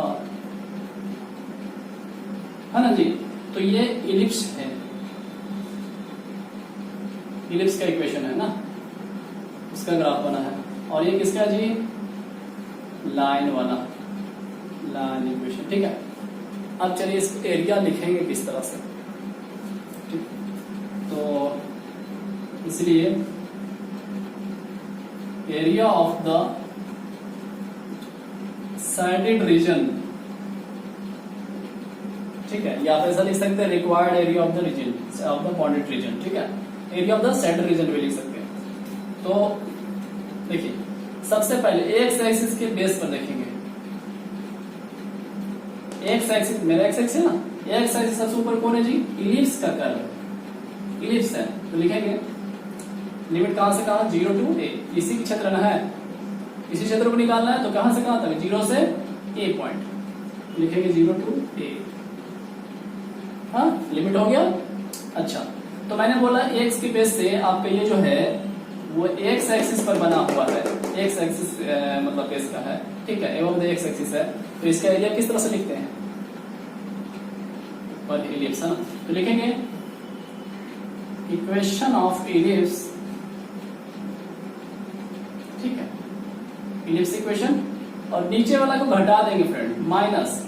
है ना जी। तो ये इलिप्स है, इलिप्स का इक्वेशन है ना, उसका ग्राफ बना है। और ये किसका जी, लाइन वाला, लाइन इक्वेशन। ठीक है, अब चलिए इस एरिया लिखेंगे किस तरह से। ठीक, तो इसलिए area of the shaded region, ठीक है, या आप ऐसा लिख सकते हैं required area of the region of the bounded region. ठीक है, area of the shaded region भी लिख सकते हैं। तो देखिए सबसे पहले एक्स एक्सिस के बेस पर देखेंगे, एक्स एक्सिस मेरा एक्स एक्सिस है ना, एक्स एक्सिस सबसे ऊपर कौन है जी, इलिप्स का कर्व, इलिप्स है, तो लिखेंगे लिमिट कहां से कहां, 0 टू a, इसी की क्षेत्र है, इसी क्षेत्र को निकालना है, तो कहां से कहां तक, 0 से a पॉइंट, लिखेंगे 0 टू a। हाँ, लिमिट हो गया। अच्छा, तो मैंने बोला एक्स की बेस से आपका ये जो है वो एक्स एक्सिस पर बना हुआ है, एक्स एक्सिस मतलब बेस का है, ठीक है, एवं एक्स एक्सिस है, तो इसका एरिया किस तरह से लिखते हैं, पर इलिप्स है ना, तो लिखेंगे इक्वेशन ऑफ इलिप्स, ठीक है, इलिप्स इक्वेशन, और नीचे वाला को घटा देंगे फ्रेंड, माइनस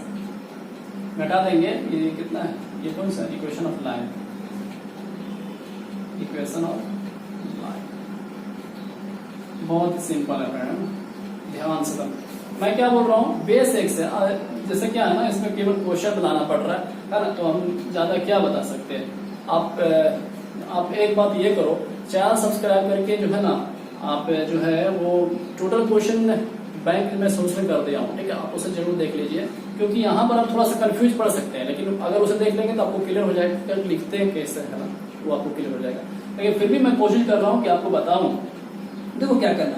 घटा देंगे, ये कितना है, ये कौन सा equation of line, equation of line, बहुत सिंपल है फ्रेंड, ध्यान से कर। मैं क्या बोल रहा हूँ, बेस एक्स है, जैसे क्या है ना, इसमें केवल क्वेश्चन बनाना पड़ रहा है ना, तो हम ज्यादा क्या बता सकते हैं। आप एक बात ये करो, चैनल सब्सक्राइब करके जो है ना, आप जो है वो टोटल क्वेश्चन बैंक में सोल्यूशन कर दिया हूँ, ठीक है, आप उसे जरूर देख लीजिए, क्योंकि यहाँ पर आप थोड़ा सा कंफ्यूज पड़ सकते हैं, लेकिन अगर उसे देख लेंगे तो आपको क्लियर हो जाएगा लिखते हैं कैसे, है ना, वो आपको क्लियर हो जाएगा। लेकिन फिर भी मैं कोशिश कर रहा हूँ कि आपको बताऊं, देखो क्या करना,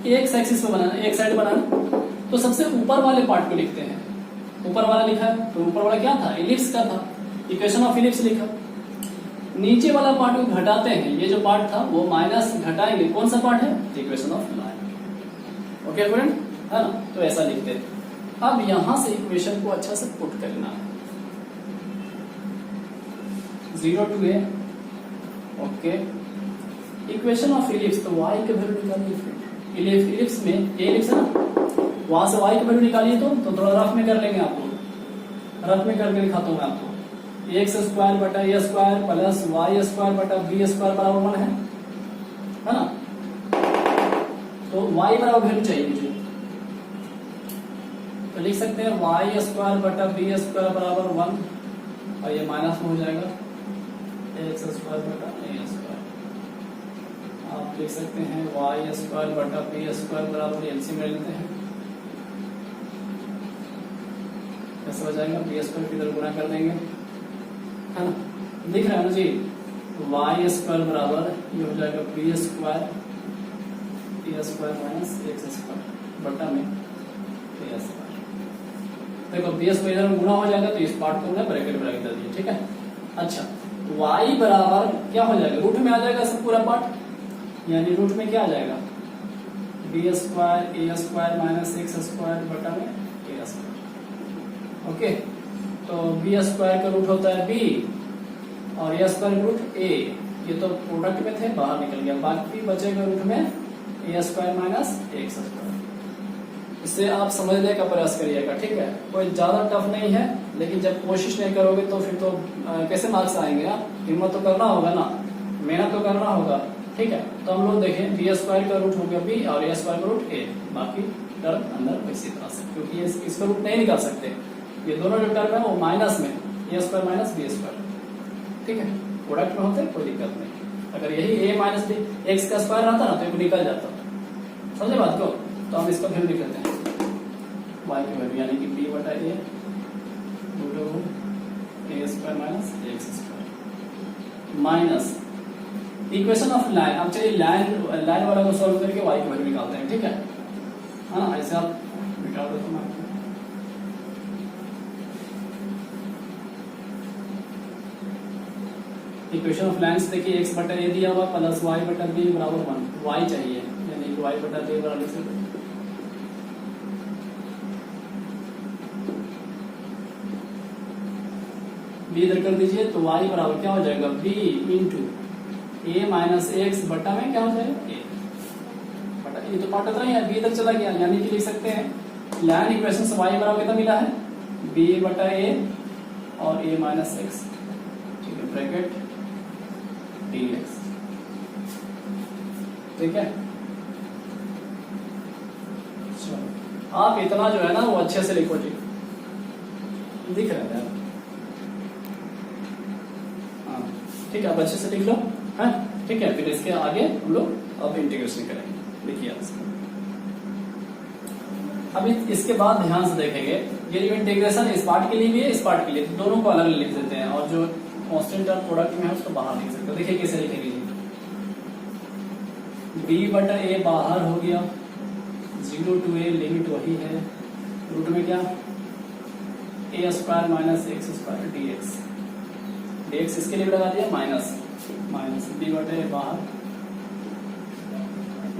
एक एक्सिस पे बनाना, एक साइड बनाना, तो सबसे ऊपर वाले पार्ट को लिखते हैं, ऊपर वाला लिखा है, तो ऊपर वाला क्या था, इलिप्स का था, इक्वेशन ऑफ इलिप्स लिखा, नीचे वाला पार्ट को घटाते हैं, ये जो पार्ट था वो माइनस घटाएंगे, कौन सा पार्ट है, equation of line, okay friend, है ना, तो ऐसा लिखते हैं। अब यहां से इक्वेशन को अच्छा से पुट करना है, 0 to a, okay, equation of ellipse, तो y की वैल्यू निकालिए, इलिप्स में ए इलिप्स है ना, वहां से y की वैल्यू निकालिए, तो थोड़ा रफ में कर लेंगे, आप लोग रफ में करके दिखाता हूं मैं आपको, एक्स स्क्वायर बटा a square plus y square बटा बी स्क्वायर बराबर 1 है ना, तो y बराबर वैल्यू चाहिए मुझे, तो लिख सकते हैं वाई स्क्वायर बटा बी स्क्वायर बराबर 1, और ये माइनस में हो जाएगा एक्स स्क्वायर बटा ए स्क्वायर, आप लिख सकते हैं वाई स्क्वायर बटा बी स्क्वायर बराबर एलसीएम ले लेते हैं, कैसे हो जाएगा, बी स्क्वायर की तरफ गुणा कर देंगे, है ना, दिख रहा है ना जी, वाई स्क्वायर बराबर ये हो जाएगा b square minus x square बटा में ए स्क्वायर, देखो बी स्क्वायर इधर गुणा हो जाएगा, तो इस पार्ट को हमने ब्रैकेट में रख दिया, ठीक है। अच्छा, y बराबर क्या हो जाएगा, रूट में आ जाएगा सब पूरा पार्ट, यानी रूट में क्या आ जाएगा, बी स्क्वायर ए स्क्वायर माइनस एक्स स्क्वायर बटा में ए स्क्वायर, ओके, तो बी स्क्वायर का रूट होता है बी और ए स्क्वायर का रूट ए, ये तो प्रोडक्ट में थे, बाहर निकल गया, बाकी बचेगा रूट में a square minus x square. इससे आप समझने का प्रयास करिएगा, ठीक है, कोई ज्यादा टफ नहीं है, लेकिन जब कोशिश नहीं करोगे तो फिर तो कैसे मार्क्स आएंगे, हिम्मत तो करना होगा ना, मेहनत तो करना होगा, ठीक है। तो हम लोग देखें, बी स्क्वायर का रूट हो गया बी और ए स्क्वायर का रूट ए, बाकी टर्म अंदर इसी तरह से, क्योंकि इसका रूट नहीं निकाल सकते, ये दोनों जो टर्म है वो माइनस में, a square minus B square, ठीक है, प्रोडक्ट में होते कोई दिक्कत नहीं, अगर यही ए माइनस बी एक्स का स्क्वायर रहता ना तो ये निकल जाता, समझे बात को। तो हम इसका वैल्यू लिख लेते हैं, y की वैल्यू यानी कि b बटा a root a square minus x square minus equation of line. अब चलिए लाइन वाला को सॉल्व करके y की वैल्यू निकालते हैं, ठीक है ना, ऐसे आप निकाल दो, तो इक्वेशन ऑफ लाइन्स देखिए, x बटा a दिया हुआ प्लस y बटा b बराबर 1, y चाहिए, यानी कि y बटा b बराबर से b इधर कर दीजिए, तो y बराबर क्या हो जाएगा, b into a minus x बटा में क्या हो जाएगा, a बटा, ये तो पार्ट उतना ही है, b इधर चला गया, यानी कि लिख सकते हैं लाइन इक्वेशन से y बराबर कितना मिला है, b बटा a और a माइनस एक्स, ठीक है, ब्रैकेट dx, ठीक है। आप इतना जो है ना वो अच्छे से लिखो जी, दिख रहा है, हाँ ठीक है, आप अच्छे से लिख लो, है ठीक है। फिर इसके आगे हम लोग अब इंटीग्रेशन करेंगे, देखिए अभी इसके बाद ध्यान से देखेंगे, ये जो इंटीग्रेशन इस पार्ट के लिए भी है, इस पार्ट के लिए, तो दोनों को अलग लिख देते हैं, और जो कांस्टेंट टर्म प्रोडक्ट में है उसको बाहर लिख सकते हो। देखिए कैसे लिखेंगे, b बटा a बाहर हो गया, 0 to a लिमिट वही है, रूट में क्या a square minus x square dx, dx इसके लिए लगा दिया माइनस, माइनस बी बटे बाहर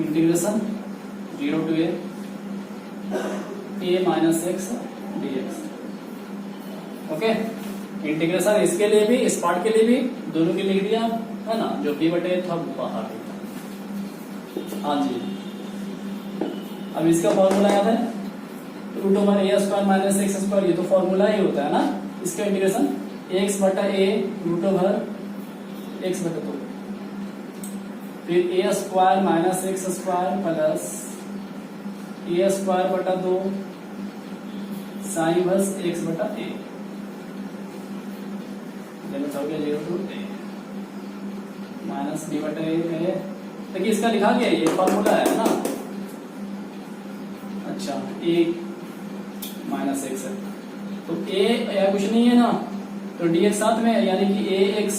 integration 0 to a minus x dx। Okay, integration इसके लिए भी, इस पार्ट के लिए भी, दोनों के लिख दिया है ना। जो b बटे था वो बाहर था। हाँ जी, अब इसका फॉर्मूला याद है, रूट ओवर ए स्क्वायर माइनस एक्स स्क्वायर, ये तो फॉर्मूला ही होता है ना। इसका इंटीग्रेशन एक्स बटा ए रूट ओवर एक्स बटा 2, फिर a square minus x square plus a square बटा 2 साइन इनवर्स एक्स बटा ए, लिमिट हो गया 0 to a माइनस बी बटा ए। देखिए इसका लिखा गया, ये फॉर्मूला है ना। अच्छा, ए माइनस एक्स है तो ए या कुछ नहीं है ना, तो dx साथ में है, यानी कि ए एक्स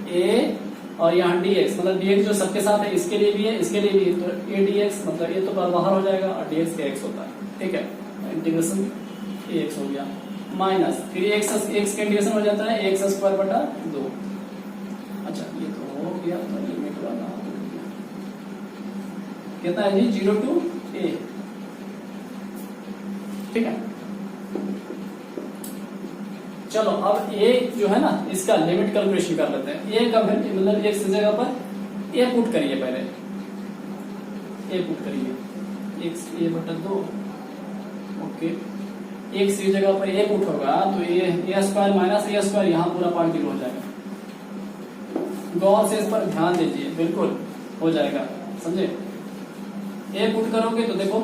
ए और यहाँ dx, मतलब dx जो सबके साथ है, इसके लिए भी है इसके लिए भी है, तो a dx मतलब ये तो बाहर हो जाएगा और dx का x होता है। ठीक है, इंटीग्रेशन ax हो गया माइनस फिर x का इंटीग्रेशन हो जाता है एक्स स्क्वायर बटा 2। अच्छा ये तो हो गया, तो लिमिट वाला कितना है जी, 0 to a। ठीक है, चलो अब a जो है ना, इसका लिमिट कैलकुलेशन कर लेते हैं। a का वैल्यू मतलब x की जगह पर a पुट करिए, पहले a पुट करिए x a बटा 2। ओके, x की जगह पर a पुट होगा तो a square minus a square, यहाँ पूरा पार्ट 0 हो जाएगा। गौर से इस पर ध्यान दीजिए, बिल्कुल हो जाएगा, समझे। a पुट करोगे तो देखो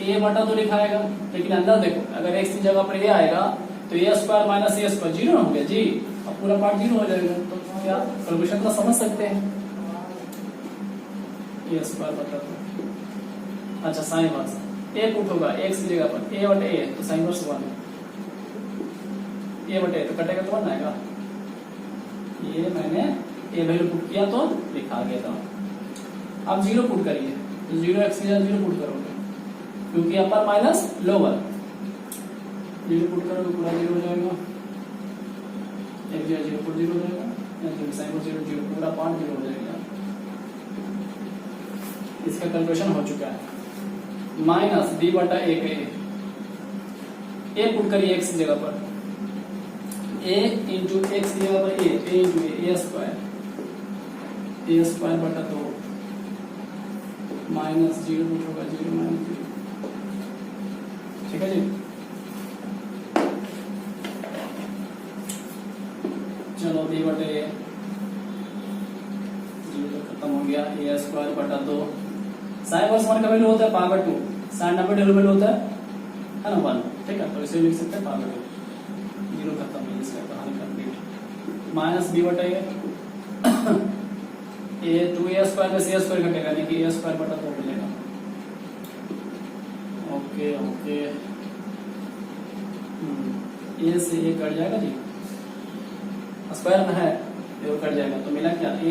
a बटा 2 लिखाएगा, लेकिन अंदर देखो अगर x की जगह पर a आएगा तो ए स्क्वायर माइनस ए स्क्वायर 0 हो गया जी, अब पूरा पार्ट 0 हो जाएगा। तो क्या कैलकुलेशन का समझ सकते हैं, ए स्क्वायर बटा 2। अच्छा साइन इनवर्स ए पुट होगा एक्स की जगह पर ए बटे ए, तो साइन इनवर्स 1, ए बटे ए तो कटेगा तो 1 आएगा। ये मैंने ए वैल्यू पुट किया तो लिखा गया था। अब 0 पुट करिए, तो 0 एक्स की जगह 0 पुट करोगे, क्योंकि अपर माइनस लोअर, 0 पुट करोगे पूरा 0 हो जाएगा, एक जगह 0 पुट 0 हो जाएगा, साइन को 0 0 पूरा पार्ट 0 हो जाएगा। इसका कैलकुलेशन हो चुका है। माइनस बी बटा ए के ए पुट करिए एक्स की जगह पर, ए इंटू एक्स की जगह पर ए इंटू ए स्क्वायर बटा 2 माइनस 0 पुट होगा 0 माइनस 0। ठीक है जी, चलो बी बटे ए 0 तो खत्म हो गया, ए स्क्वायर बटा 2 साइन इनवर्स 1 का वैल्यू होता है पाई बाय 2, साइन 90 वैल्यू होता है ना 1। ठीक है, तो इसे लिख सकते हैं पाई बाय 2, 0 खत्म है, इसका कहानी कंप्लीट। माइनस बी बटा ए 2a स्क्वायर में से स्क्वायर घटेगा, यानी कि a स्क्वायर बटा 2 मिलेगा। ओके ओके, ए से ए कट जाएगा जी, स्क्वायर में है ये कट जाएगा, तो मिला क्या a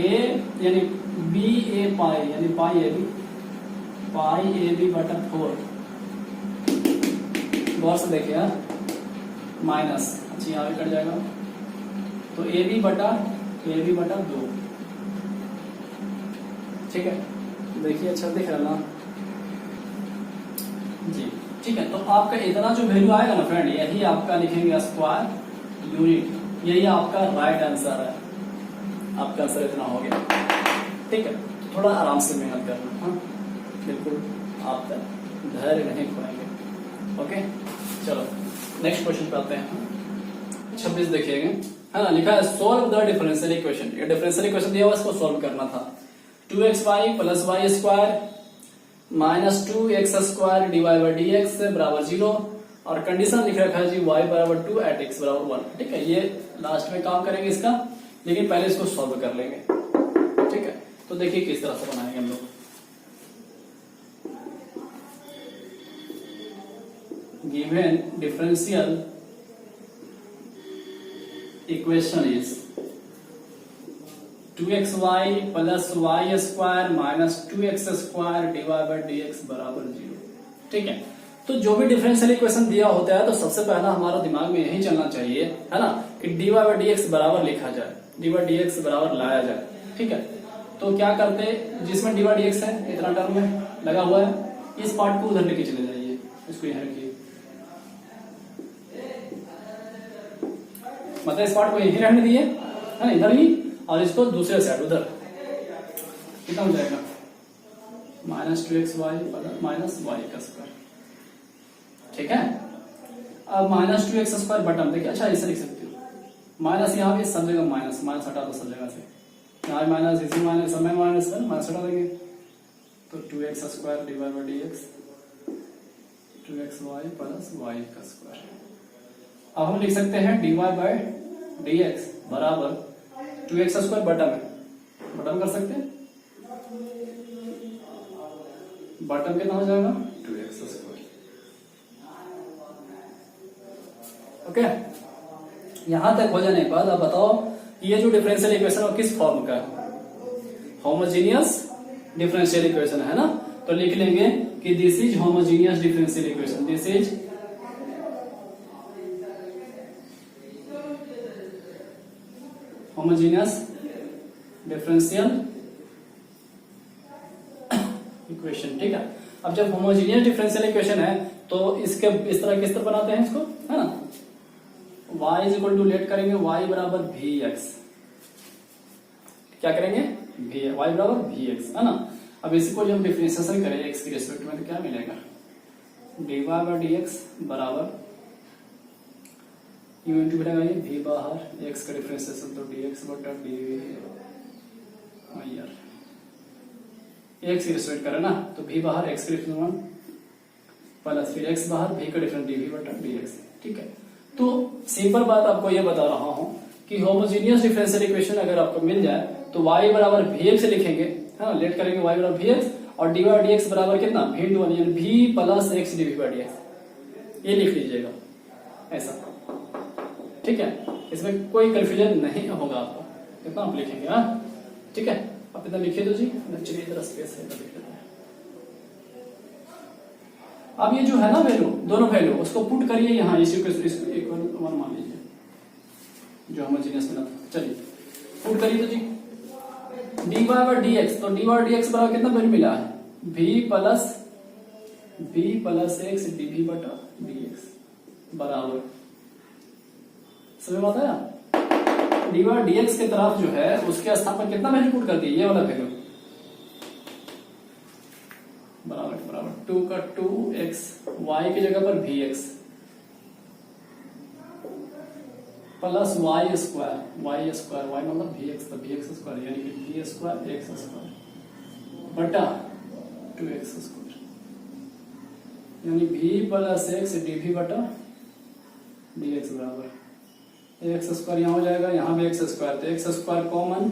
यानी बी ए पाई, यानी पाई ए बी बटा 4। गौर से देखिए यार, माइनस अच्छा यहाँ भी कट जाएगा, तो ए बी बटा 2। ठीक है, देखिए अच्छा दिख रहा ना जी। ठीक है, तो आपका इतना जो वैल्यू आएगा ना फ्रेंड, यही आपका लिखेंगे स्क्वायर यूनिट, यही आपका राइट आंसर है। आपका आंसर इतना हो गया। ठीक है, थोड़ा आराम से मेहनत करना, हाँ बिल्कुल, आप तक धैर्य नहीं खोएंगे। ओके, चलो नेक्स्ट क्वेश्चन पे आते हैं। 26 देखिएगा, है ना, लिखा है सोल्व द डिफरेंशियल इक्वेशन। ये डिफरेंशियल इक्वेशन दिया हुआ, इसको सोल्व करना था। 2xy plus y square minus 2x square dy by d x बराबर 0, और कंडीशन लिख रखा है जी y बराबर 2 एट x बराबर 1। ठीक है, ये लास्ट में काम करेंगे इसका, लेकिन पहले इसको सॉल्व कर लेंगे। ठीक है, तो देखिए किस तरह से बनाएंगे हम लोग। Given differential equation is 2xy plus y square minus 2x square divide by d x बराबर 0। ठीक है, तो जो भी डिफरेंशियल इक्वेशन दिया होता है तो सबसे पहला हमारा दिमाग में यही चलना चाहिए, है ना, कि dy बाई डी एक्स बराबर लिखा जाए, dy बाई डी एक्स बराबर लाया जाए। ठीक है, तो क्या करते, जिसमें dy बाई डी एक्स है इतना टर्म में लगा हुआ है, इस पार्ट को उधर लेके चले जाइए, इसको यहां रखिए, मतलब इस पार्ट को यही रहने दिए, है ना, इधर ही, और इसको दूसरे साइड उधर, कितना हो जाएगा -2xy माइनस वाई का स्क्वायर। ठीक है, अब -2x² बटन देखिए, अच्छा ऐसे लिख सकते हो, माइनस यहाँ पे सब जगह माइनस, माइनस हटा दो सब जगह से, यहाँ माइनस, इसी माइनस, सब में माइनस है, माइनस हटा देंगे तो 2x² divide by dx 2xy plus y का स्क्वायर। अब हम लिख सकते हैं dy बाई dx बराबर 2x² बटन कर सकते हैं, बटन कितना हो जाएगा 2x²। ओके, यहां तक हो जाने के बाद अब बताओ ये जो डिफरेंशियल इक्वेशन है किस फॉर्म का है, होमोजेनियस डिफरेंशियल इक्वेशन है ना, तो लिख लेंगे कि this is homogeneous differential equation, this is homogeneous differential equation. ठीक है, अब जब होमोजेनियस डिफरेंशियल इक्वेशन है तो इसके इस तरह किस तरह बनाते हैं इसको, है ना, y is equal to let करेंगे y बराबर vx, क्या करेंगे y बराबर vx, है ना। अब इसी को जब हम डिफरेंशिएशन करें x की रिस्पेक्ट में तो क्या मिलेगा, dy बाई dx बराबर यू इंटू मिलेगा ये v बाहर x का डिफरेंशिएशन तो dx बटा dy, यार x की रिस्पेक्ट करें ना तो v बाहर x का डिफरेंशिएशन प्लस फिर x बाहर v का डिफरेंस dv बटा dx। ठीक है, तो सिंपल बात आपको ये बता रहा हूं कि होमोजेनियस डिफरेंशियल इक्वेशन अगर आपको मिल जाए तो y बराबर vx लिखेंगे, है ना, लेट करेंगे y बराबर vx और dy बाई dx बराबर कितना v इंटू 1 यानी v plus x dv by dx, ये लिख लीजिएगा ऐसा। ठीक है, इसमें कोई कंफ्यूजन नहीं होगा आपको, इतना आप लिखेंगे। हाँ ठीक है, आप इतना लिखिए तो जी, चलिए इधर स्पेस है तो लिख लेते हैं। अब ये जो है ना वैल्यू, दोनों वैल्यू उसको पुट करिए यहाँ, इसी को इक्वल 1 मान लीजिए जो होमोजेनियस बना था, चलिए पुट करिए तो जी dy बाई dx, तो dy बाई dx बराबर कितना वैल्यू मिला है v प्लस x dv बटा dx बराबर, समझ में आता है, dy बाई dx की तरफ जो है उसके स्थान पर कितना वैल्यू पुट कर दिए, ये वाला वैल्यू बराबर 2 का 2x, y की जगह पर vx plus y square, y मतलब vx, तो vx स्क्वायर यानी कि v स्क्वायर x स्क्वायर बटा 2x स्क्वायर यानी v प्लस x dv बटा dx बराबर x स्क्वायर यहाँ हो जाएगा, यहाँ भी x स्क्वायर, तो x स्क्वायर कॉमन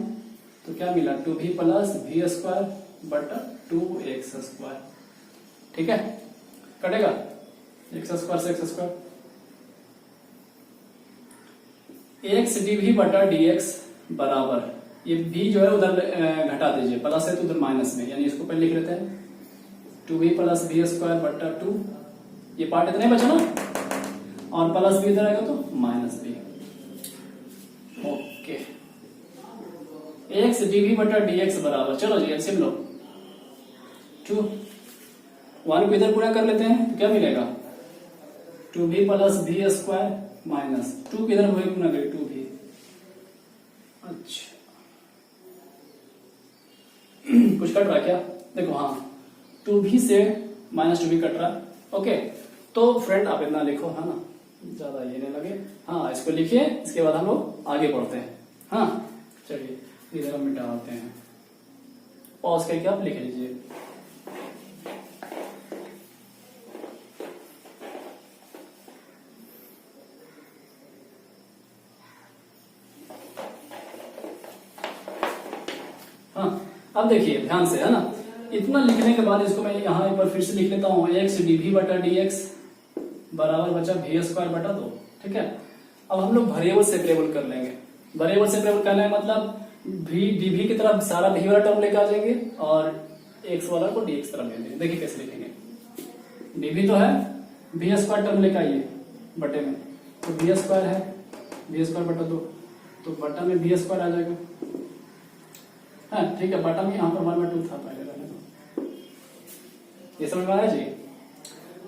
तो क्या मिला 2v प्लस v स्क्वायर बटा 2x स्क्वायर। ठीक है, कटेगा x स्क्वायर से x स्क्वायर, x dv बटा dx बराबर, ये v जो है उधर घटा दीजिए, प्लस है तो उधर माइनस में, यानी इसको पहले लिख लेते हैं 2v प्लस v स्क्वायर बटा 2, ये पार्ट इतना ही बचा ना, और प्लस v इधर आएगा तो minus v। Okay, x dv बटा dx बराबर, चलो जी एलसीएम लो, 2 1 को इधर पूरा कर लेते हैं तो क्या मिलेगा 2v plus v square minus 2 किधर गुना करें 2v, अच्छा कुछ कट रहा क्या, देखो हाँ 2v से माइनस 2v कट रहा। ओके, तो फ्रेंड आप इतना लिखो, है ना, ज्यादा ये नहीं लगे, हाँ इसको लिखिए, इसके बाद हम लोग आगे बढ़ते हैं। हाँ चलिए इधर हम मिटाते हैं, पॉज करके आप लिख लीजिए। हाँ अब देखिए ध्यान से, है ना, इतना लिखने के बाद इसको मैं यहाँ एक बार फिर से लिख लेता हूँ, x dv बटा dx बराबर बचा v स्क्वायर बटा 2। ठीक है, अब हम लोग वेरिएबल सेपरेबल कर लेंगे, वेरिएबल सेपरेबल करना है मतलब v dv की तरफ सारा v वाला टर्म लेके आ जाएंगे और x वाला को dx तरफ ले लेंगे। देखिए कैसे लिखेंगे, dv तो है बी स्क्वायर टर्म लेकर आइए बटे में, तो बी स्क्वायर है, बी स्क्वायर बटा 2, तो बटा में बी स्क्वायर आ जाएगा। हाँ ठीक है, बटा में यहाँ पर 1/2 था पहले रहने दो। ये समझ में आया जी?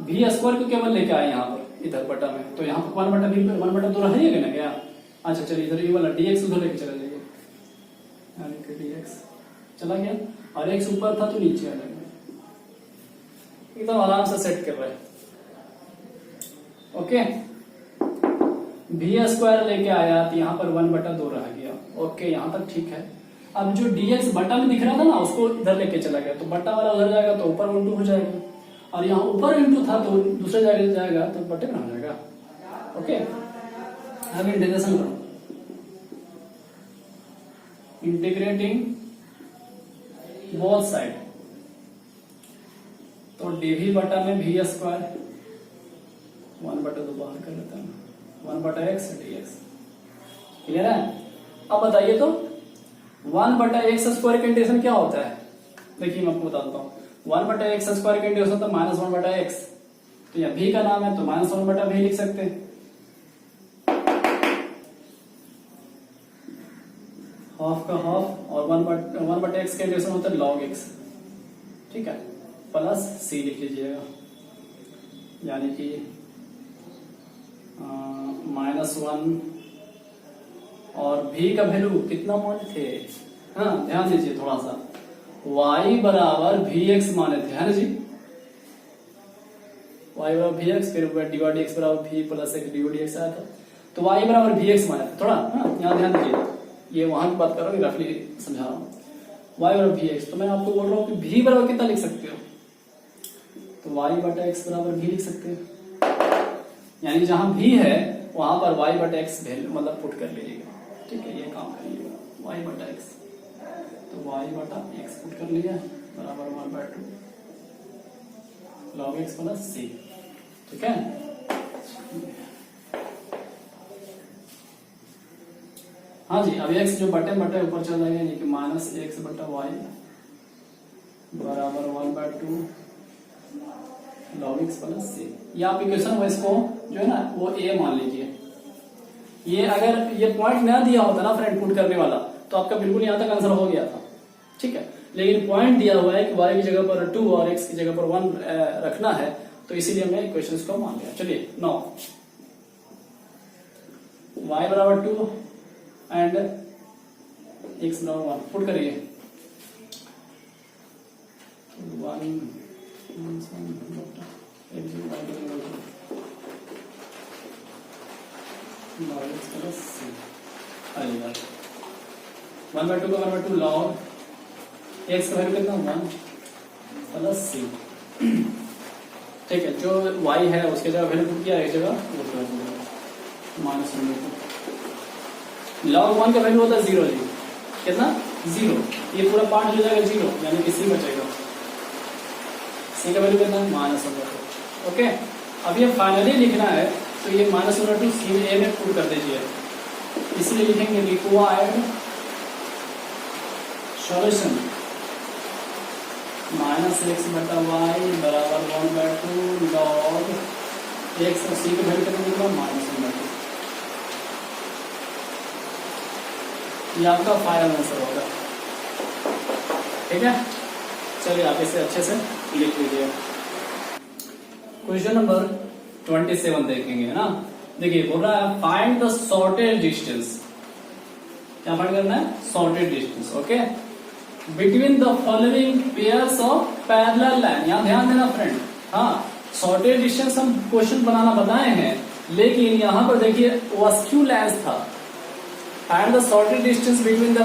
बी स्क्वायर को केवल लेके आए यहाँ पर इधर बटा में, तो यहाँ पर 1/2 रहेगा ना क्या? अच्छा चलिए इधर ये वाला dx उधर लेके चला जाइए, यानी कि dx चला गया और x ऊपर था तो नीचे आ जाएगा। एकदम आराम से सेट कर रहे हैं। ओके, बी स्क्वायर लेके आया तो यहाँ पर 1/2 रह गया। ओके यहाँ तक ठीक है। अब जो dx बटा में दिख रहा था ना उसको इधर लेके चला गया, तो बटा वाला उधर जाएगा तो ऊपर इंटू हो जाएगा, और यहाँ ऊपर इंटू था तो दूसरे जगह जाएगा तो बटे में हो जाएगा। ओके अब इंटीग्रेशन करो, इंटीग्रेटिंग बोथ साइड, तो dv बटा में v स्क्वायर 1/2 बाहर कर लेता हूँ, 1/x dx। क्लियर है? अब बताइए तो 1/x स्क्वायर का इंटीग्रेशन क्या होता है? देखिए मैं आपको बता देता हूँ। 1/x स्क्वायर का इंटीग्रेशन होता है -1/x, तो यह v का नाम है तो -1/v लिख सकते हैं। हाफ का हाफ, और 1/x का इंटीग्रेशन होता है log x, ठीक है, प्लस c लिख लीजिएगा, यानी कि -1, और v का वैल्यू कितना माने थे? हाँ ध्यान दीजिए थोड़ा सा, y बराबर vx माने थे, है ना जी? y बराबर vx, फिर dydx बराबर v प्लस x dydx आया था, तो y बराबर vx माने थे। थोड़ा हाँ यहाँ ध्यान दीजिए, ये वहां की बात कर रहा हूँ, रफली समझा रहा हूँ। y बराबर vx, तो मैं आपको बोल रहा हूँ कि v बराबर कितना लिख सकते हो? तो y/x बराबर v लिख सकते हो, यानी जहां v है वहां पर y/x मतलब पुट कर लीजिएगा। ठीक है, ये काम करिएगा, y/x, तो y/x पुट कर लिया बराबर 1/2 log x प्लस c। ठीक है, हाँ जी। अब x जो बटे बटे ऊपर चला गया, यानी कि -x/y बराबर 1/2 log x प्लस c। ये आप इक्वेशन वाइज को जो है ना वो a मान लीजिए। ये अगर ये पॉइंट ना दिया होता ना फ्रेंड पुट करने वाला, तो आपका बिल्कुल यहाँ तक आंसर हो गया था। ठीक है, लेकिन पॉइंट दिया हुआ है कि y की जगह पर 2 और x की जगह पर 1 रखना है, तो इसीलिए मैं इक्वेशंस को मान लिया। चलिए 9 y बराबर 2 एंड x बराबर 1 पुट करिए। 1/2 का 1/2 log x का वैल्यू कितना 1 प्लस c। ठीक है, जो y है उसके जगह वैल्यू पुट किया, एक जगह -1/2 log 1 का वैल्यू होता है 0 जी। कितना 0, ये पूरा पार्ट हो जाएगा 0, यानी कि c बचेगा। c का वैल्यू कितना -1/2। ओके, अब ये फाइनली लिखना है तो ये -1/2 c a में पुट कर दीजिए, इसलिए लिखेंगे रिक्वायर्ड सॉल्यूशन -x/y बराबर 1/2 log x और c का वैल्यू कितना मिलेगा -1/2। ये आपका फाइनल आंसर होगा। ठीक है, चलिए आप इसे अच्छे से लिख लीजिए। क्वेश्चन नंबर 27 देखेंगे, है ना। देखिए बोल रहा है फाइंड द शॉर्टेज डिस्टेंस। क्या फाइंड करना है? Shortage distance. Okay, between the following pairs of parallel line. यहाँ ध्यान देना फ्रेंड, हाँ शॉर्टेज डिस्टेंस हम क्वेश्चन बनाना बताए हैं, लेकिन यहाँ पर देखिए वो स्क्यू लाइन्स था। Find the shortage distance between the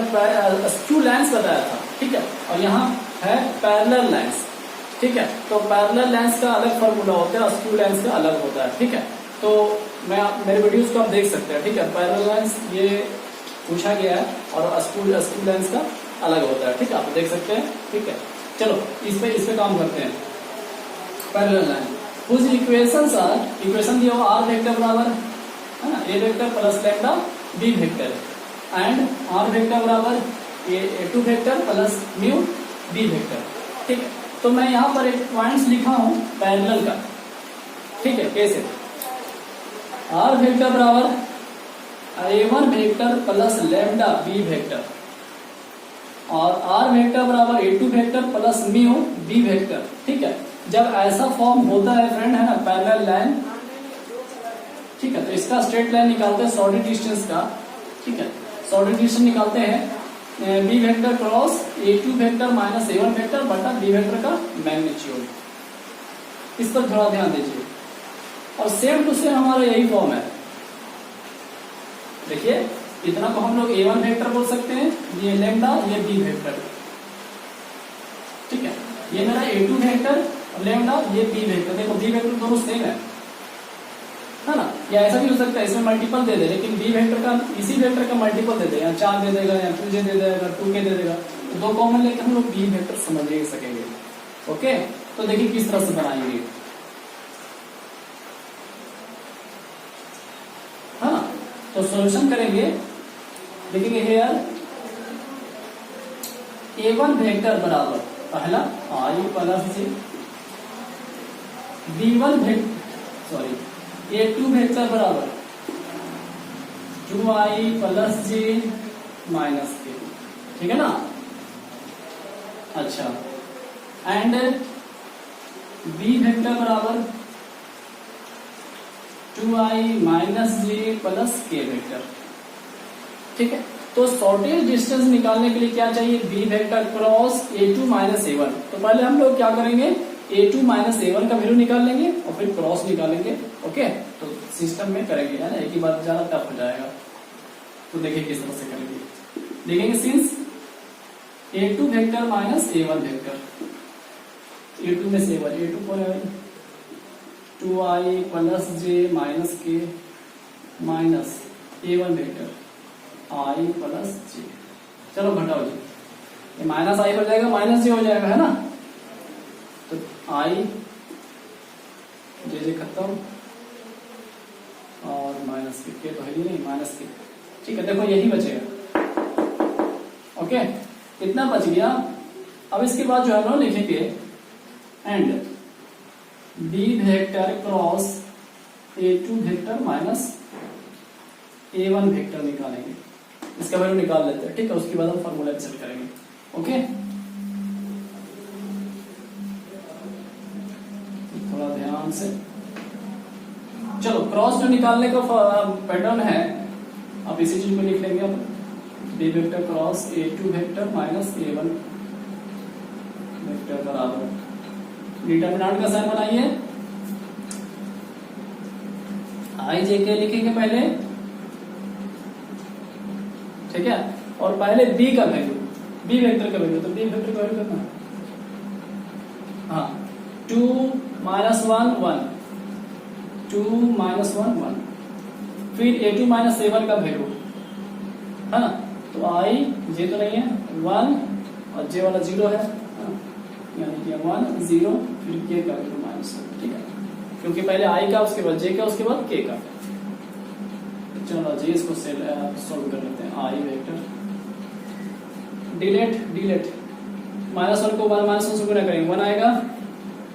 skew lines बताया था। ठीक है, और यहाँ है पैरेलल लाइन्स। ठीक है, तो पैरेलल लाइन्स का अलग फॉर्मूला होता है, स्क्यू लाइन्स का अलग होता है। ठीक है, तो मैं मेरे वीडियोस को आप देख सकते हैं। ठीक है, पैरेलल लाइन्स ये पूछा गया है और स्क्यू लाइन्स का अलग होता है। ठीक है, आप देख सकते हैं। ठीक है, चलो इस पे काम करते हैं। पैरेलल लाइन कुछ इक्वेशंस आर, इक्वेशन दिया हुआ आर वेक्टर बराबर है ना a vector plus lambda b vector and r vector बराबर ए2 vector plus mu b vector. ठीक है, तो मैं यहाँ पर एक पॉइंट्स लिखा हूं पैरेलल का। ठीक है, कैसे? आर वेक्टर बराबर A1 vector plus lambda b vector और आर वेक्टर बराबर A2 vector plus mu b vector. ठीक है, जब ऐसा फॉर्म होता है फ्रेंड, है ना, पैरेलल लाइन, ठीक है, तो इसका स्ट्रेट लाइन निकालते हैं शॉर्टेड डिस्टेंस का। ठीक है, शॉर्टेड डिस्टेंस निकालते हैं b vector cross A2 vector minus A1 vector बटा बी वेक्टर का मैग्नीट्यूड। इस पर थोड़ा ध्यान दीजिए। और सेम टू सेम हमारा यही फॉर्म है। देखिए, इतना को हम लोग A1 वेक्टर बोल सकते हैं, ये लैम्डा, ये बी वेक्टर। ठीक है, ये मेरा A2 वेक्टर, लैम्डा, ये बी वेक्टर। देखो बी वेक्टर दोनों सेम है ना। या ऐसा भी हो सकता है इसमें मल्टीपल दे दे, लेकिन बी वेक्टर का इसी वेक्टर का मल्टीपल दे दे, या 4 दे देगा, या 2j दे देगा, 2k दे देगा। तो दो कॉमन लेके हम लोग बी वेक्टर समझ सकेंगे। ओके, तो देखिए किस तरह से बनाएंगे, है ना। तो सॉल्यूशन करेंगे, देखेंगे हेयर A1 वेक्टर बराबर पहला I plus j, B1 vector sorry A2 vector बराबर 2I plus j minus k। ठीक है ना। अच्छा, एंड B वेक्टर बराबर 2I minus j plus k vector. ठीक है, तो शॉर्टेज डिस्टेंस निकालने के लिए क्या चाहिए? B vector cross A2 minus A1। तो पहले हम लोग क्या करेंगे, A2 माइनस A1 का वैल्यू निकाल लेंगे और फिर क्रॉस निकालेंगे। ओके, तो सिस्टम में करेंगे, है ना, एक ही बार ज्यादा टफ हो जाएगा। तो देखिए किस तरह से करेंगे, देखेंगे since A2 vector minus A1 vector, A2 में से A1, A2 कौन है? 2I plus j minus k minus A1 vector I plus j। चलो घटाओ जी, ये माइनस I हो जाएगा, माइनस j हो जाएगा, है ना। तो I j खत्म और माइनस के तो है ही नहीं, माइनस के। ठीक है, देखो यही बचेगा। ओके, इतना बच गया। अब इसके बाद जो है ना लिखेंगे and B vector cross A2 vector minus A1 vector निकालेंगे। इसका वैल्यू निकाल लेते हैं। ठीक है, उसके बाद हम फॉर्मूला सेट करेंगे। ओके, थोड़ा ध्यान से चलो। क्रॉस जो निकालने का पैटर्न है, आप इसी चीज को लिख लेंगे। अब B vector cross A2 vector minus A1 vector बराबर डिटरमिनेंट का साइन बनाइए, I j k लिखेंगे पहले। ठीक है, और पहले B का वैल्यू, B वेक्टर का वैल्यू, तो B वेक्टर का वैल्यू कितना? हाँ, 2 माइनस 1 1, 2 माइनस 1 1, फिर A2 माइनस A1 का वैल्यू, है ना। तो I j तो नहीं है, 1 और j वाला 0 है, यानी कि 1 0, फिर k का वैल्यू माइनस। ठीक है, क्योंकि पहले I का, उसके बाद j का, उसके बाद k का। चलो जी इसको सॉल्व कर लेते हैं। I वेक्टर डिलेट माइनस 1 को 1 माइनस 1 से गुणा करेंगे, 1 आएगा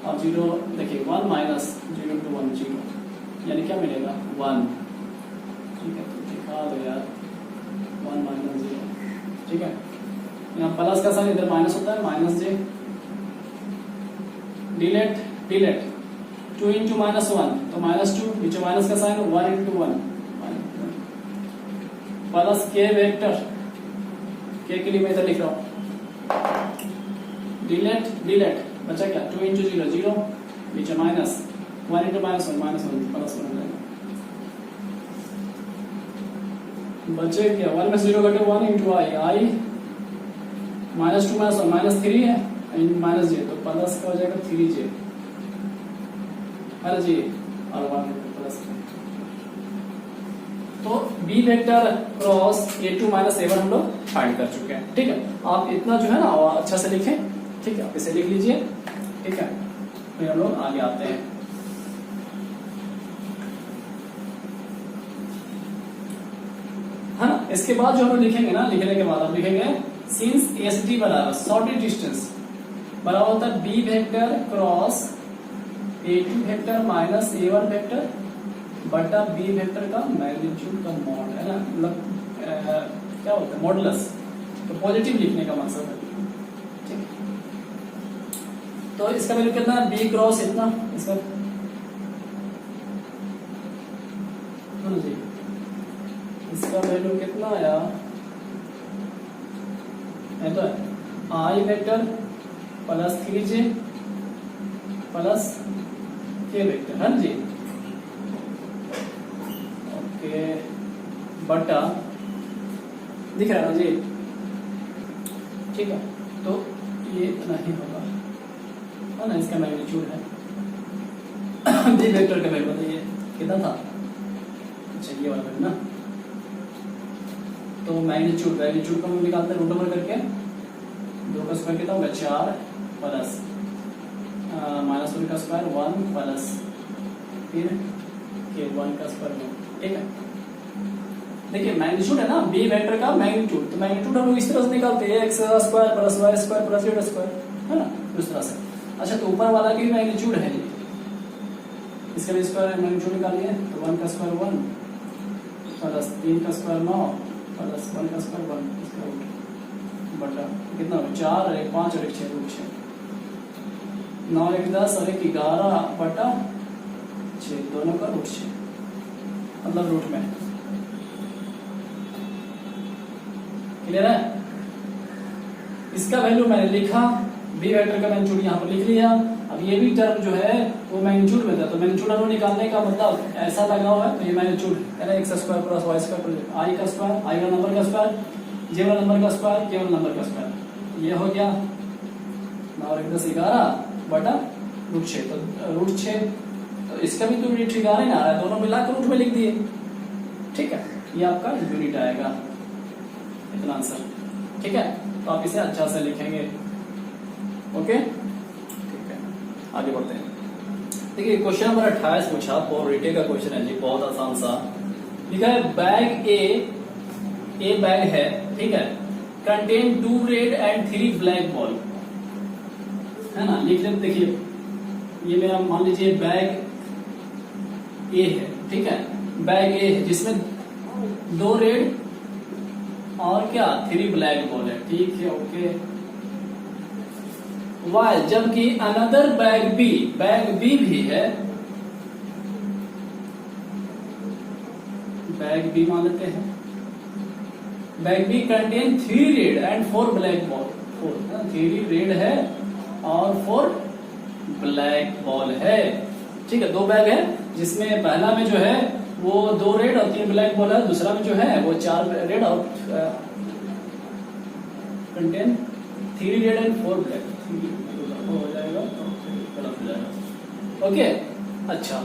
और 0। देखिए 1 माइनस 0 टू 1 0, यानी क्या मिलेगा? 1। ठीक है, तो दिखा दो यार, 1 माइनस 0। ठीक है, यहाँ प्लस का साइन, इधर माइनस होता है, minus j। Delete 2 into minus 1 तो माइनस 2, नीचे माइनस का sign, 1 into 1 plus k vector, k के लिए मैं इधर लिख रहा हूं। डिलेट बचा क्या? 2 इंटू 0 0, नीचे minus, 1 into minus 1 minus 1 plus 1 जाएगा। बचे क्या? 1 में 0 घटे 1 into I minus 2 minus 1 minus 3 है, माइनस j, तो प्लस का हो जाएगा 3j, है जी, और 1 प्लस। तो B vector cross A2 minus A1 हम लोग फाइंड कर चुके हैं। ठीक है, आप इतना जो है ना अच्छा से लिखें। ठीक है, आप इसे लिख लीजिए। ठीक है, फिर हम लोग आगे आते हैं। है ना, इसके बाद जो हम लोग लिखेंगे ना, लिखने के बाद आप लिखेंगे सिंस SD बराबर शॉर्टेज डिस्टेंस बराबर होता है B vector cross A2 vector minus A1 vector बटा B वेक्टर का मैग्नीट्यूड का मॉड है ना, मतलब क्या होता है मॉडुलस, तो पॉजिटिव लिखने का मकसद है। ठीक, तो इसका वैल्यू कितना है, B क्रॉस इतना, इसका जी इसका वैल्यू कितना आया है, तो I vector plus 3J plus K vector है जी, ओके, बटा दिख रहा है ना जी, ठीक है, तो ये इतना ही होगा है ना, इसका मैग्नीट्यूड है। B वेक्टर का वैल्यू बताइए कितना था, अच्छा ये वाला ना, तो मैग्नीट्यूड को हम निकालते हैं रूट ओवर करके, 2 का स्क्वायर कितना होगा 4 प्लस माइनस 1 का स्क्वायर 1 प्लस फिर के 1 का स्क्वायर 1। ठीक है, देखिए मैग्नीट्यूड है ना B वेक्टर का मैग्नीट्यूड, तो मैग्नीट्यूड हम लोग इस तरह से निकालते हैं x square plus y square plus z square, है ना, इस तरह से। अच्छा, तो ऊपर वाला की मैग्नीट्यूड है, इसका भी स्क्वायर मैग्नीट्यूड निकालिए, तो 1 का स्क्वायर 1 प्लस 3 का स्क्वायर 9 प्लस 1 का स्क्वायर 1, इसका रूट बटा कितना होगा 4 और 1 5 और 1 6 रूट 6, 9 1 10 और 1 11 बटा 6, दोनों का रूट 6, मतलब रूट में। क्लियर है, इसका वैल्यू मैंने लिखा, B वेक्टर का मैग्नीट्यूड यहाँ पर लिख लिया। अब ये भी टर्म जो है वो मैग्नीट्यूड में था, तो मैग्नीट्यूड हम निकालने का मतलब ऐसा लगा हुआ है, तो ये मैग्नीट्यूड है ना, x square plus y square plus I का स्क्वायर, I वाला नंबर का स्क्वायर, J वाला नंबर का स्क्वायर, K वाला नंबर का स्क्वायर, ये हो गया 9 1 10 11 बटा रूट 6, तो रूट 6, तो इसका भी तो ठिकाना ही ना आ रहा है, दोनों मिलाकर रूट में लिख दिए। ठीक है, ये आपका यूनिट आएगा, इतना आंसर। ठीक है, तो आप इसे अच्छा से लिखेंगे। ओके, ठीक है, आगे बढ़ते हैं। देखिए क्वेश्चन नंबर 28 पूछा, प्रोबेबिलिटी का क्वेश्चन है जी, बहुत आसान सा। लिखा है बैग ए बैग है, ठीक है, contain 2 red and 3 black ball, है ना, लिख लेते। देखिए ये मेरा मान लीजिए बैग ए है, ठीक है, बैग ए है जिसमें 2 रेड और क्या 3 ब्लैक बॉल है, ठीक है, ओके। वाइल जबकि अनदर बैग बी भी है, बैग बी मान लेते हैं, bag b contain 3 red and 4 black ball, 3 red है और 4 ब्लैक बॉल है। ठीक है, 2 बैग है जिसमें पहला में जो है वो 2 रेड और 3 ब्लैक बॉल है, दूसरा में जो है वो 4 रेड और कंटेन 3 रेड एंड 4 ब्लैक हो जाएगा, गलत हो जाएगा। ओके, अच्छा,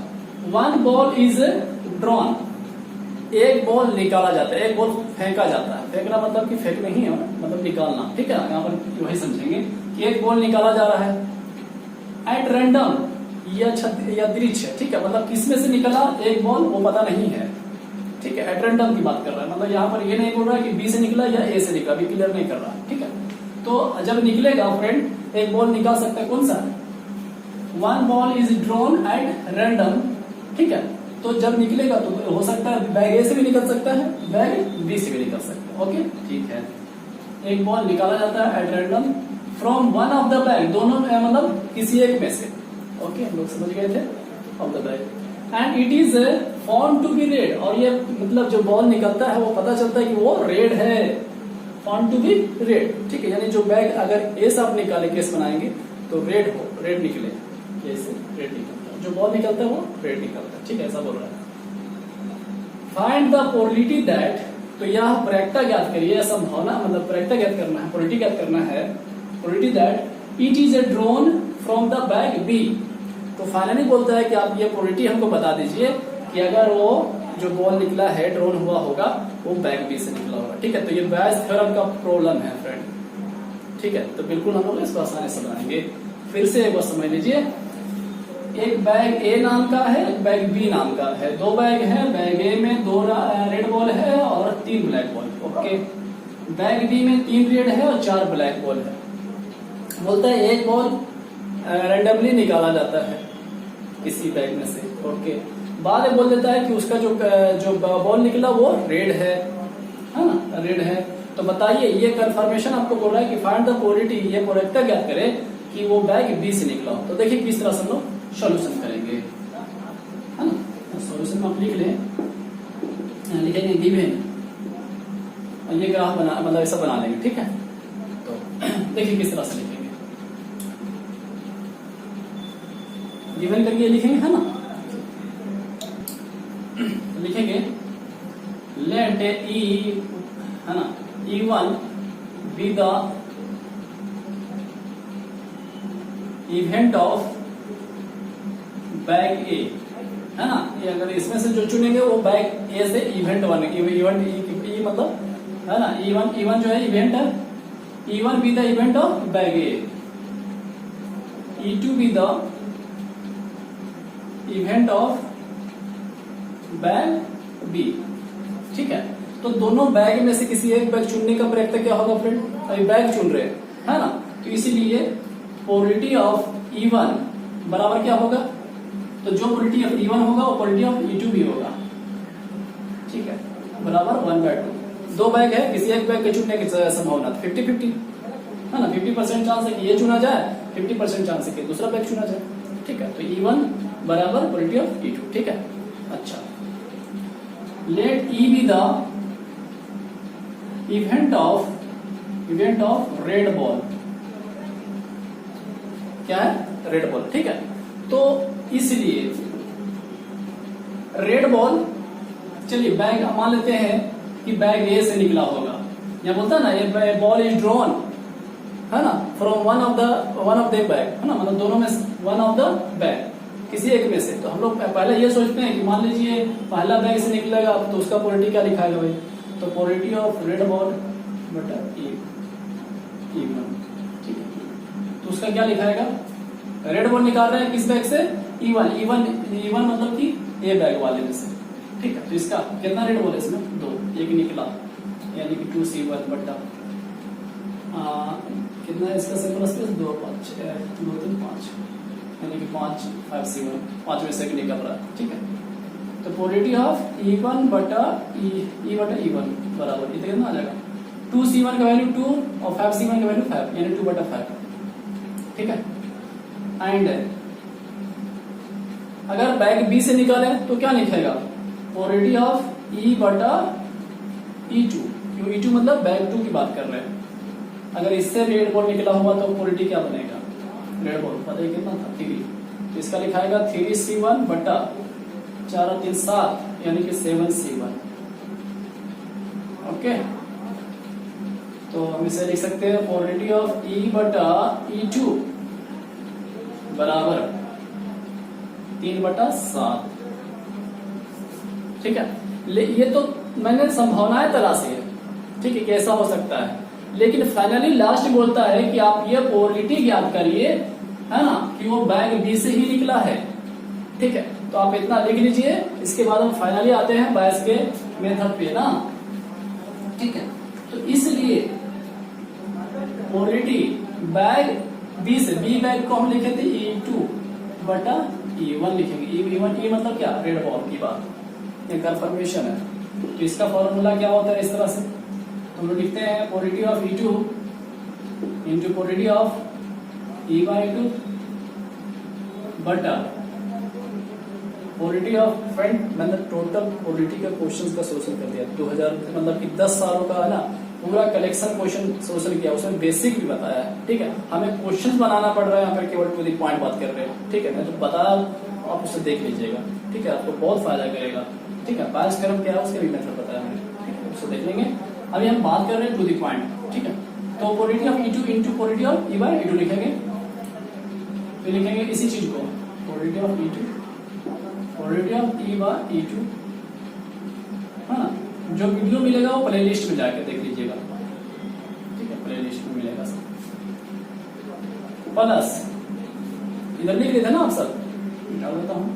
1 बॉल इज ड्रॉन, एक बॉल निकाला जाता है, एक बॉल फेंका जाता है, फेंकना मतलब कि फेंक नहीं है, मतलब निकालना। ठीक है, यहाँ पर वही समझेंगे कि एक बॉल निकाला जा रहा है एट रैंडम या दृश्य है, ठीक है, मतलब किसमें से निकला एक बॉल वो पता नहीं है। ठीक है, एट रैंडम की बात कर रहा है, मतलब यहाँ पर ये नहीं बोल रहा है कि बी से निकला या ए से निकला, भी क्लियर नहीं कर रहा। ठीक है, तो जब निकलेगा फ्रेंड एक बॉल निकाल सकता है, कौन सा, 1 ball is drawn at random. ठीक है, तो जब निकलेगा तो हो सकता है बैग ए से भी निकल सकता है, बैग बी से भी निकल सकता है। ओके, ठीक है, एक बॉल निकाला जाता है at random from one of the bag, दोनों में मतलब किसी एक में से। ओके, हम लोग समझ गए थे, of the bag, and it is found to be red, और ये मतलब जो बॉल निकलता है वो पता चलता है कि वो रेड है, फाउंड टू बी रेड। ठीक है, यानी जो बैग अगर ए से आप निकाले केस बनाएंगे तो रेड निकले, जैसे रेड निकलता है, जो बॉल निकलता है वो रेड निकलता है। ठीक है, ऐसा बोल रहा है। फाइंड द प्रोबेबिलिटी दैट, तो यह प्रैक्टा ज्ञात करिए, संभावना मतलब प्रैक्टा ज्ञात करना है, प्रोबेबिलिटी ज्ञात करना है, probability that it is a drawn from the bag b. तो फाइनली बोलता है कि आप ये प्रोबेबिलिटी हमको बता दीजिए कि अगर वो जो बॉल निकला है ड्रॉन हुआ होगा वो बैग बी से निकला होगा। ठीक है, तो ये बैज थ्योरम का प्रॉब्लम है फ्रेंड। ठीक है, तो बिल्कुल हम लोग इसको आसानी से बनाएंगे। फिर से एक बार समझ लीजिए, एक बैग ए नाम का है, एक बैग बी नाम का है, 2 बैग है, बैग ए में 2 रेड बॉल है और 3 black ball. Okay, bag b में 3 रेड है और 4 ब्लैक बॉल है। बोलता है एक बॉल रैंडमली निकाला जाता है, किसी बैग में से। ओके, बाद में बोल देता है कि उसका जो बॉल निकला वो रेड है ना, रेड है। तो बताइए ये कंफर्मेशन आपको बोल रहा है कि फाइंड द प्रोबेबिलिटी, ये प्रोबेबिलिटी ज्ञात करे कि वो बैग बी से निकला हो। तो देखिए किस तरह से हम लोग सॉल्यूशन करेंगे, है ना। सॉल्यूशन में आप लिख लें, लिखेंगे गिवन, ये ग्राफ बना मतलब ऐसा बना लेंगे, ठीक है। तो देखिए किस तरह से लिखेंगे, गिवन करके लिखेंगे, है ना। लिखेंगे लेट ई, है ना, E1 be the event of bag A, है ना। ये अगर इसमें से जो चुनेंगे वो बैग ए से इवेंट वन, इवेंट ई मतलब, है ना, E1 जो है इवेंट है, E1 be the event of bag a, E2 be the event of bag b, ठीक है। तो दोनों बैग में से किसी एक बैग चुनने का प्रयत्न क्या होगा फ्रेंड, अभी बैग चुन रहे हैं, है ना। तो इसीलिए प्रोबेबिलिटी ऑफ E1 बराबर क्या होगा, तो जो प्रोबेबिलिटी ऑफ E1 होगा वो प्रोबेबिलिटी ऑफ E2 भी होगा, ठीक है, बराबर 1/2। दो बैग है, किसी एक बैग के चुनने की संभावना 50-50, है ना। 50% चांस है कि ये चुना जाए, 50% चांस है कि दूसरा बैग चुना जाए, ठीक है। तो E1 बराबर प्रोबेबिलिटी ऑफ E2, ठीक है। अच्छा, let E be the event of red ball, क्या है, रेड बॉल, ठीक है। तो इसलिए रेड बॉल, चलिए बैग मान लेते हैं कि बैग ए से निकला होगा, या बोलता है ना ये बॉल इज ड्रॉन, है ना, from one of the bag, है ना, मतलब दोनों में वन ऑफ द बैग, किसी एक में से। तो हम लोग पहले ये सोचते हैं कि मान लीजिए पहला बैग से निकलेगा तो उसका प्रोबेबिलिटी क्या लिखाएगा भाई, तो प्रोबेबिलिटी ऑफ रेड बॉल बटा E1, ठीक है। तो उसका क्या लिखाएगा, रेड बॉल निकाल रहे हैं किस बैग से, E1 मतलब कि ए बैग वाले में से, ठीक है। तो इसका कितना रेड बॉल है इसमें, 2, एक निकला, यानी कि 2C1 बटा कितना है इसका सिंपल स्पेस, 2, 5, 2, 3, 5, यानी कि 5C1, 5 में से एक निकल रहा है, ठीक है। तो प्रोबेबिलिटी ऑफ E1 बटा E1 बराबर इतना कितना आ जाएगा, 2C1 का वैल्यू 2 और 5C1 का वैल्यू 5, यानी 2 बटा 5, ठीक है। एंड अगर बैग बी से निकाले तो क्या लिखेगा, प्रोबेबिलिटी ऑफ E बटा E2, क्यों E2 मतलब बैग 2 की बात कर रहे हैं। अगर इससे रेड बॉल निकला हुआ तो प्रोबेबिलिटी क्या बनेगा, रेड बॉल पता है कितना था, 3, तो इसका लिखाएगा 3C1 बटा 4 और 3 7, यानी कि 7C1, ओके। तो हम इसे लिख सकते हैं प्रोबेबिलिटी ऑफ E बटा E2 बराबर 3 बटा 7, ठीक है। ये तो मैंने संभावनाएं तलाशी है, ठीक है, कैसा हो सकता है, लेकिन फाइनली लास्ट बोलता है कि आप ये प्रोबेबिलिटी ज्ञात करिए, है ना, कि वो बैग बी से ही निकला है, ठीक है। तो आप इतना लिख लीजिए, इसके बाद हम फाइनली आते हैं बायस के मेथड पे ना, ठीक है। तो इसलिए प्रोबेबिलिटी बैग बी से, बी बैग को हम लिखे थे E2 बटा E1 लिखेंगे, E मतलब क्या, रेड बॉल की बात, ये कंफर्मेशन है। तो इसका फॉर्मूला क्या होता है, इस तरह से हम लोग लिखते हैं probability of E2 into probability of E/2 बटा प्रोबेबिलिटी ऑफ, फ्रेंड मैंने टोटल प्रोबेबिलिटी का क्वेश्चंस का सोल्यूशन कर दिया 2000, मतलब कि 10 सालों का, है ना, पूरा कलेक्शन क्वेश्चन सोल्यूशन किया, उसमें बेसिक भी बताया है, ठीक है। हमें क्वेश्चंस बनाना पड़ रहा है, यहाँ पर केवल टू द पॉइंट बात कर रहे हैं, ठीक है। मैं जो बताया आप उसे देख लीजिएगा, ठीक है, आपको बहुत फायदा करेगा, ठीक है। बायस थ्योरम क्या है उसके भी मेथड बताया मैंने, ठीक है, उसे देख लेंगे। अभी हम बात कर रहे हैं टू द पॉइंट, ठीक है। तो probability of E2 into probability of E/E2 लिखेंगे, तो लिखेंगे इसी चीज को, probability of E2 probability of E/E2, है ना। जो वीडियो मिलेगा वो प्लेलिस्ट में जाके देख लीजिएगा, ठीक है, प्लेलिस्ट में मिलेगा सब, प्लस इधर लिख लेते ना आप सब, मिटा देता हूं,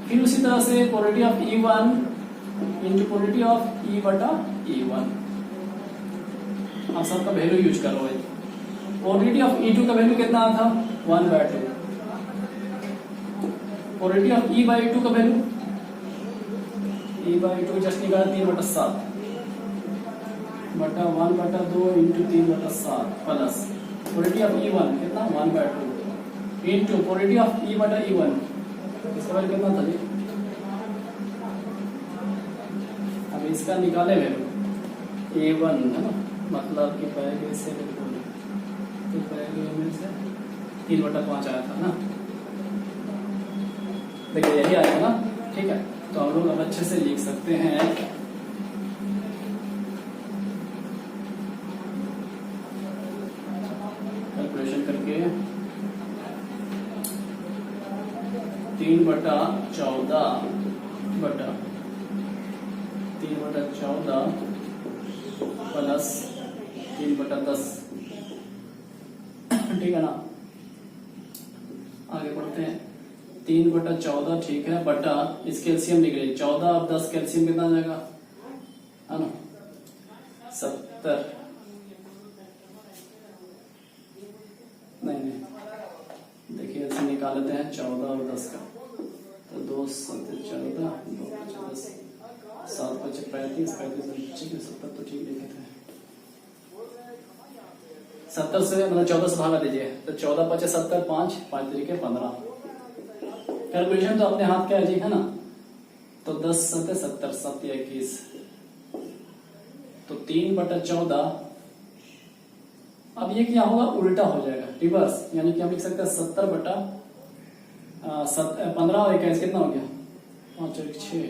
फिर उसी तरह से probability of E1 into probability of E बटा E1, आप सबका वैल्यू यूज करो, प्रोबेबिलिटी ऑफ E2 का वैल्यू कितना आया था 1/2। प्रोबेबिलिटी ऑफ E/2 का वैल्यू E/2 जस्ट निकाला 3/7 बटा 1/2 into 3/7 plus probability of E1 कितना 1/2 इंटू प्रोबेबिलिटी ऑफ E/E1 इसका वैल्यू कितना था जी। अब इसका निकाले वैल्यू A1 है ना, मतलब कि पहले से बिल्कुल तो पहले में से 3/5 आया था ना, देखिए यही आया ना। ठीक है, तो हम लोग अब अच्छे से लिख सकते हैं कैलकुलेशन करके 3/14 बटा 3/14 प्लस 3/10। ठीक है ना, आगे बढ़ते हैं। 3/14 ठीक है, बटा इसके एलसीएम निकले 14 और 10 का एलसीएम कितना आ जाएगा है ना 70। नहीं देखिए एलसीएम निकाल लेते हैं 14 और 10 का, तो 2 7 14 2 10 7 5 35 70 तो ठीक लिखे थे 70 से मतलब 14 से भागा दीजिए, तो 14 5 70 5 5 तरीके 15। कैलकुलेशन तो अपने हाथ का है जी है ना, तो 10 7 70 7 21 तो 3/14। अब ये क्या होगा उल्टा हो जाएगा रिवर्स, यानी कि हम लिख सकते हैं 70/15 और 21 कितना हो गया 5 और 6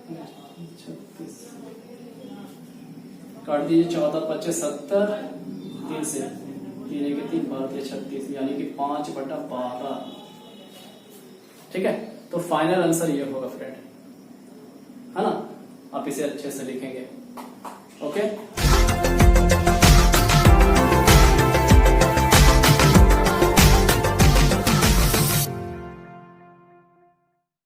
36 काट दीजिए 14 5 70 3 से 3 के 3 12 36 यानी कि 5/12। ठीक है, तो फाइनल आंसर ये होगा फ्रेंड है ना, आप इसे अच्छे से लिखेंगे। ओके।